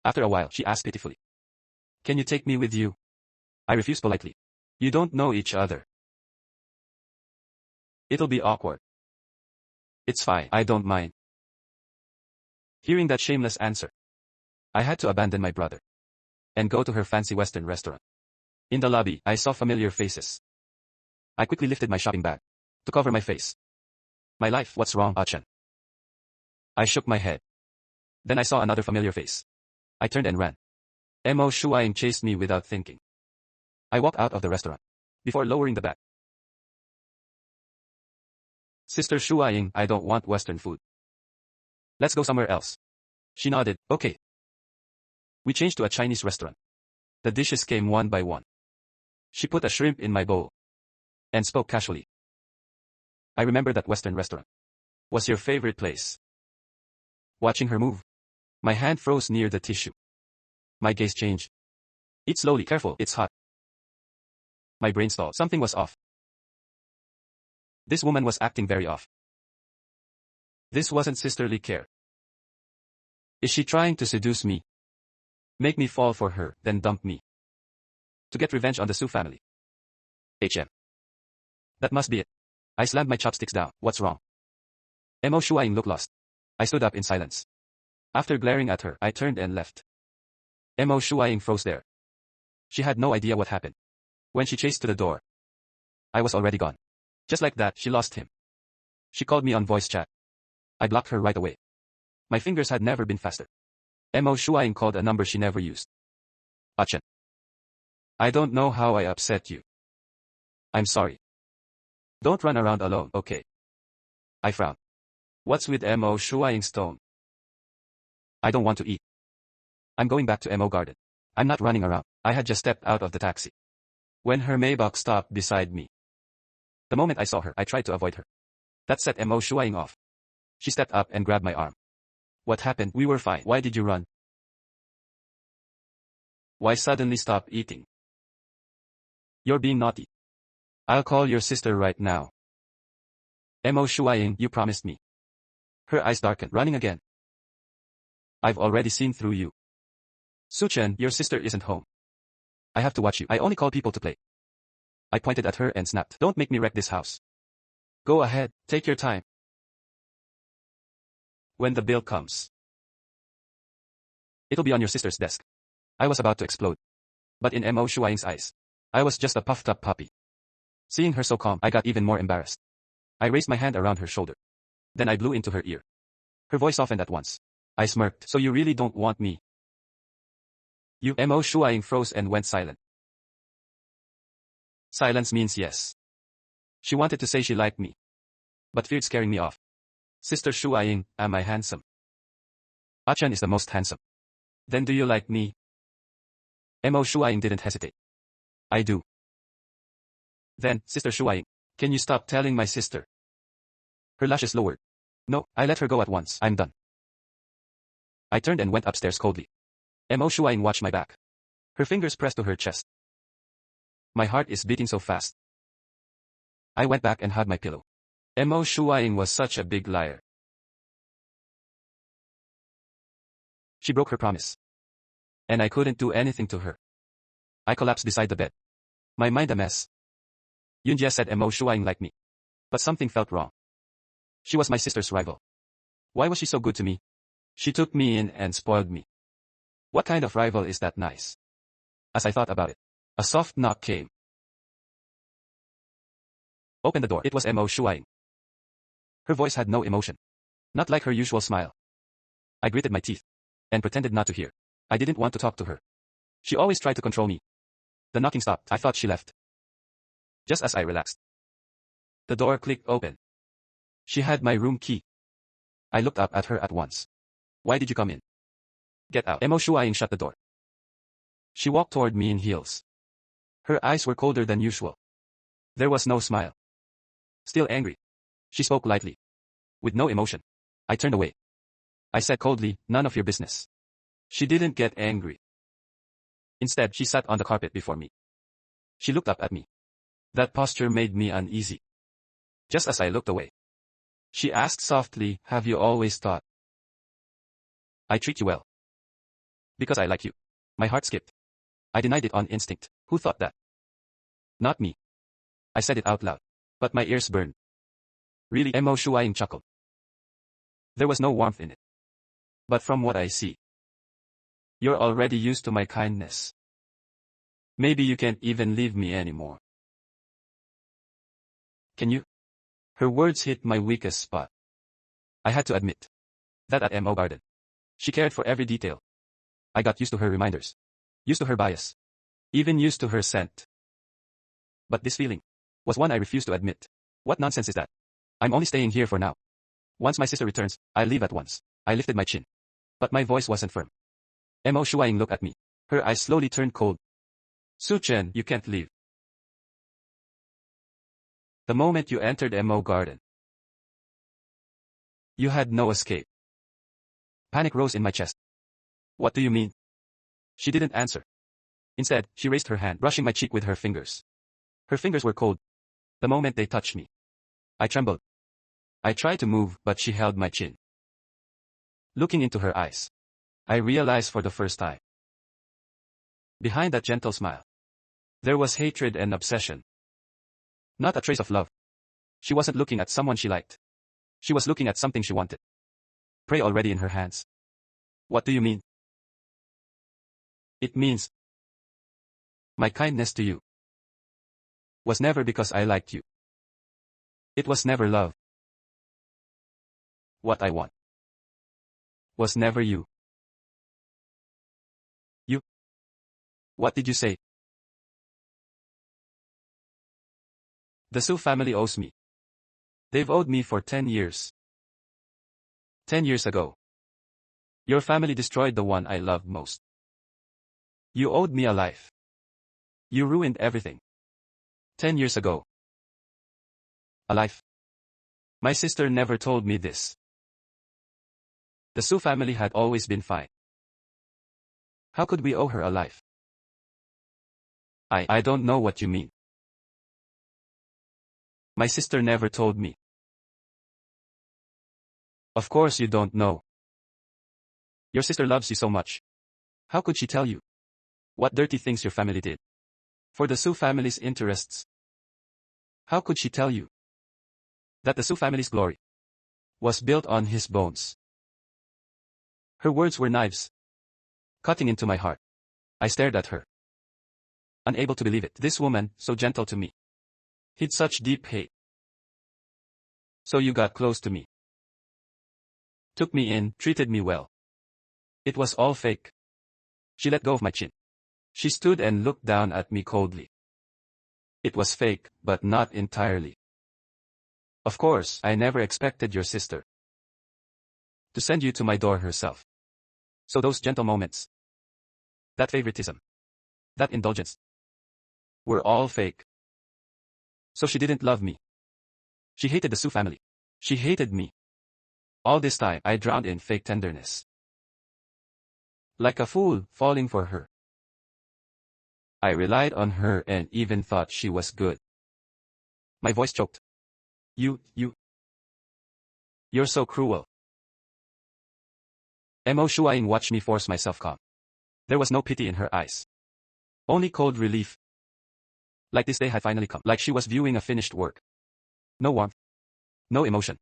After a while, she asked pitifully, "Can you take me with you?" I refused politely. "You don't know each other. It'll be awkward." "It's fine, I don't mind." Hearing that shameless answer, I had to abandon my brother and go to her fancy Western restaurant. In the lobby, I saw familiar faces. I quickly lifted my shopping bag to cover my face. "My life, what's wrong, Chen?" I shook my head. Then I saw another familiar face. I turned and ran. Mo Shuaing chased me without thinking. I walked out of the restaurant before lowering the bag. "Sister Shuaing, I don't want Western food. Let's go somewhere else." She nodded, "Okay." We changed to a Chinese restaurant. The dishes came one by one. She put a shrimp in my bowl and spoke casually. "I remember that Western restaurant. Was your favorite place?" Watching her move, my hand froze near the tissue. My gaze changed. "Eat slowly, careful, it's hot." My brain stalled. Something was off. This woman was acting very off. This wasn't sisterly care. Is she trying to seduce me? Make me fall for her, then dump me? To get revenge on the Su family? That must be it. I slammed my chopsticks down. "What's wrong?" Mo Shuaing looked lost. I stood up in silence. After glaring at her, I turned and left. Mo Shuaing froze there. She had no idea what happened. When she chased to the door, I was already gone. Just like that, she lost him. She called me on voice chat. I blocked her right away. My fingers had never been faster. Mo Shuaing called a number she never used. Chen. I don't know how I upset you. I'm sorry. Don't run around alone, okay? I frowned. What's with Mo Shuaing Stone? I don't want to eat. I'm going back to Mo Garden. I'm not running around. I had just stepped out of the taxi when her Maybach stopped beside me. The moment I saw her, I tried to avoid her. That set Mo Shuaing off. She stepped up and grabbed my arm. What happened? We were fine. Why did you run? Why suddenly stop eating? You're being naughty. I'll call your sister right now. Mo Shuaing, you promised me. Her eyes darkened, running again. I've already seen through you. Suchen, your sister isn't home. I have to watch you. I only call people to play. I pointed at her and snapped. Don't make me wreck this house. Go ahead, take your time. When the bill comes, it'll be on your sister's desk. I was about to explode. But in Mo Shuaing's eyes, I was just a puffed up puppy. Seeing her so calm, I got even more embarrassed. I raised my hand around her shoulder. Then I blew into her ear. Her voice softened at once. I smirked. So you really don't want me? You? Mo Shuaing froze and went silent. Silence means yes. She wanted to say she liked me, but feared scaring me off. Sister Shuaing, am I handsome? Achan is the most handsome. Then do you like me? Mo Shuaing didn't hesitate. I do. Then, Sister Shuaing, can you stop telling my sister? Her lashes lowered. No, I let her go at once. I'm done. I turned and went upstairs coldly. Mo Shuaing watched my back. Her fingers pressed to her chest. My heart is beating so fast. I went back and hugged my pillow. Mo Shuaing was such a big liar. She broke her promise. And I couldn't do anything to her. I collapsed beside the bed. My mind a mess. Yunjia said Mo Shuaing liked me. But something felt wrong. She was my sister's rival. Why was she so good to me? She took me in and spoiled me. What kind of rival is that nice? As I thought about it, a soft knock came. Open the door. It was Mo Shuaing. Her voice had no emotion. Not like her usual smile. I gritted my teeth and pretended not to hear. I didn't want to talk to her. She always tried to control me. The knocking stopped. I thought she left. Just as I relaxed, the door clicked open. She had my room key. I looked up at her at once. Why did you come in? Get out. Mo Shuaing shut the door. She walked toward me in heels. Her eyes were colder than usual. There was no smile. Still angry. She spoke lightly. With no emotion. I turned away. I said coldly, none of your business. She didn't get angry. Instead, she sat on the carpet before me. She looked up at me. That posture made me uneasy. Just as I looked away, she asked softly, have you always thought I treat you well? Because I like you. My heart skipped. I denied it on instinct. Who thought that? Not me. I said it out loud. But my ears burned. Really? Mo Shuaing chuckled. There was no warmth in it. But from what I see, you're already used to my kindness. Maybe you can't even leave me anymore. Can you? Her words hit my weakest spot. I had to admit that at Mo Garden, she cared for every detail. I got used to her reminders. Used to her bias. Even used to her scent. But this feeling was one I refused to admit. What nonsense is that? I'm only staying here for now. Once my sister returns, I'll leave at once. I lifted my chin. But my voice wasn't firm. Mo Shuaing looked at me. Her eyes slowly turned cold. Suchen, you can't leave. The moment you entered Mo Garden, you had no escape. Panic rose in my chest. What do you mean? She didn't answer. Instead, she raised her hand, brushing my cheek with her fingers. Her fingers were cold. The moment they touched me, I trembled. I tried to move, but she held my chin. Looking into her eyes, I realized for the first time. Behind that gentle smile, there was hatred and obsession. Not a trace of love. She wasn't looking at someone she liked. She was looking at something she wanted. Prey already in her hands. What do you mean? It means my kindness to you was never because I liked you. It was never love. What I want was never you. You? What did you say? The Su family owes me. They've owed me for 10 years. 10 years ago. Your family destroyed the one I loved most. You owed me a life. You ruined everything. 10 years ago. A life. My sister never told me this. The Su family had always been fine. How could we owe her a life? I don't know what you mean. My sister never told me. Of course you don't know. Your sister loves you so much. How could she tell you? What dirty things your family did? For the Su family's interests. How could she tell you? That the Su family's glory was built on his bones. Her words were knives. Cutting into my heart. I stared at her. Unable to believe it. This woman, so gentle to me. Hid such deep hate. So you got close to me. Took me in, treated me well. It was all fake. She let go of my chin. She stood and looked down at me coldly. It was fake, but not entirely. Of course, I never expected your sister to send you to my door herself. So those gentle moments, that favoritism, that indulgence, were all fake. So she didn't love me. She hated the Su family. She hated me. All this time I drowned in fake tenderness. Like a fool, falling for her. I relied on her and even thought she was good. My voice choked. You're so cruel. Mo Shuaing watched me force myself calm. There was no pity in her eyes. Only cold relief. Like this day had finally come. Like she was viewing a finished work. No warmth. No emotion.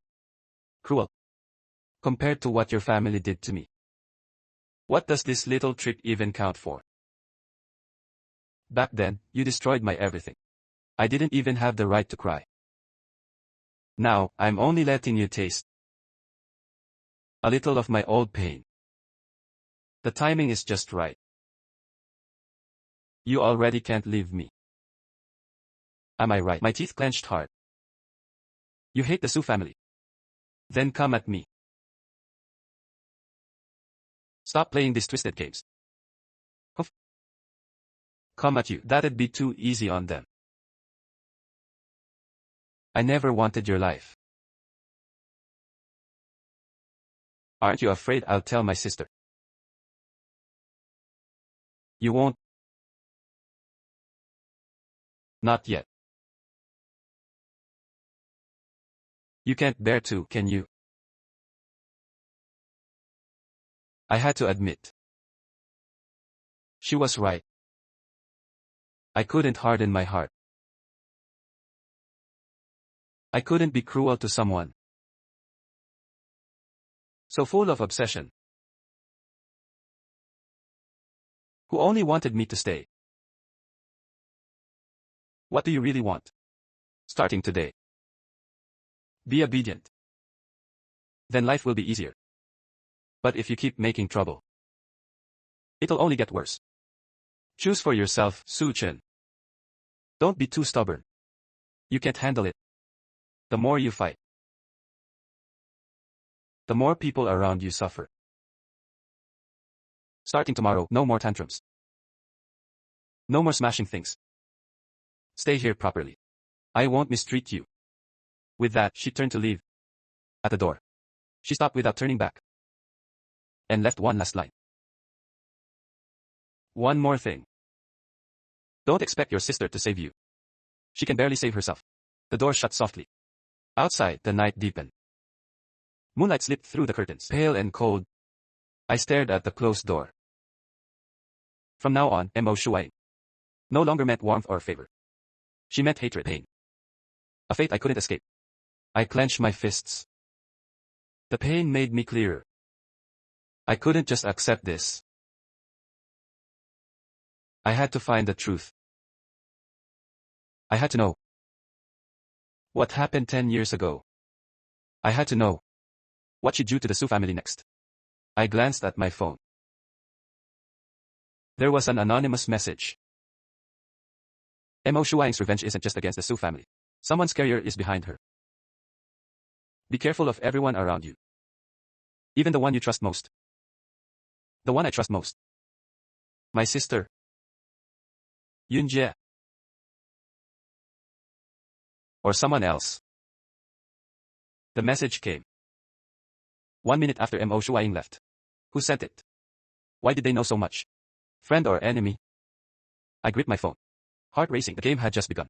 Cruel. Compared to what your family did to me. What does this little trick even count for? Back then, you destroyed my everything. I didn't even have the right to cry. Now, I'm only letting you taste a little of my old pain. The timing is just right. You already can't leave me. Am I right? My teeth clenched hard. You hate the Su family. Then come at me. Stop playing these twisted games. Huff. Come at you. That'd be too easy on them. I never wanted your life. Aren't you afraid I'll tell my sister? You won't. Not yet. You can't bear to, can you? I had to admit. She was right. I couldn't harden my heart. I couldn't be cruel to someone so full of obsession, who only wanted me to stay. What do you really want? Starting today. Be obedient. Then life will be easier. But if you keep making trouble, it'll only get worse. Choose for yourself, Su Chen. Don't be too stubborn. You can't handle it. The more you fight, the more people around you suffer. Starting tomorrow, no more tantrums. No more smashing things. Stay here properly. I won't mistreat you. With that, she turned to leave. At the door, she stopped without turning back and left one last line. One more thing. Don't expect your sister to save you. She can barely save herself. The door shut softly. Outside, the night deepened. Moonlight slipped through the curtains. Pale and cold, I stared at the closed door. From now on, Mo Shuai no longer meant warmth or favor. She meant hatred, pain. A fate I couldn't escape. I clenched my fists. The pain made me clearer. I couldn't just accept this. I had to find the truth. I had to know what happened 10 years ago. I had to know what she'd do to the Su family next. I glanced at my phone. There was an anonymous message. Mo Shuang's revenge isn't just against the Su family. Someone scarier is behind her. Be careful of everyone around you. Even the one you trust most. The one I trust most. My sister. Yunjie. Or someone else. The message came 1 minute after Mo Shuaing left. Who sent it? Why did they know so much? Friend or enemy? I gripped my phone. Heart racing, the game had just begun.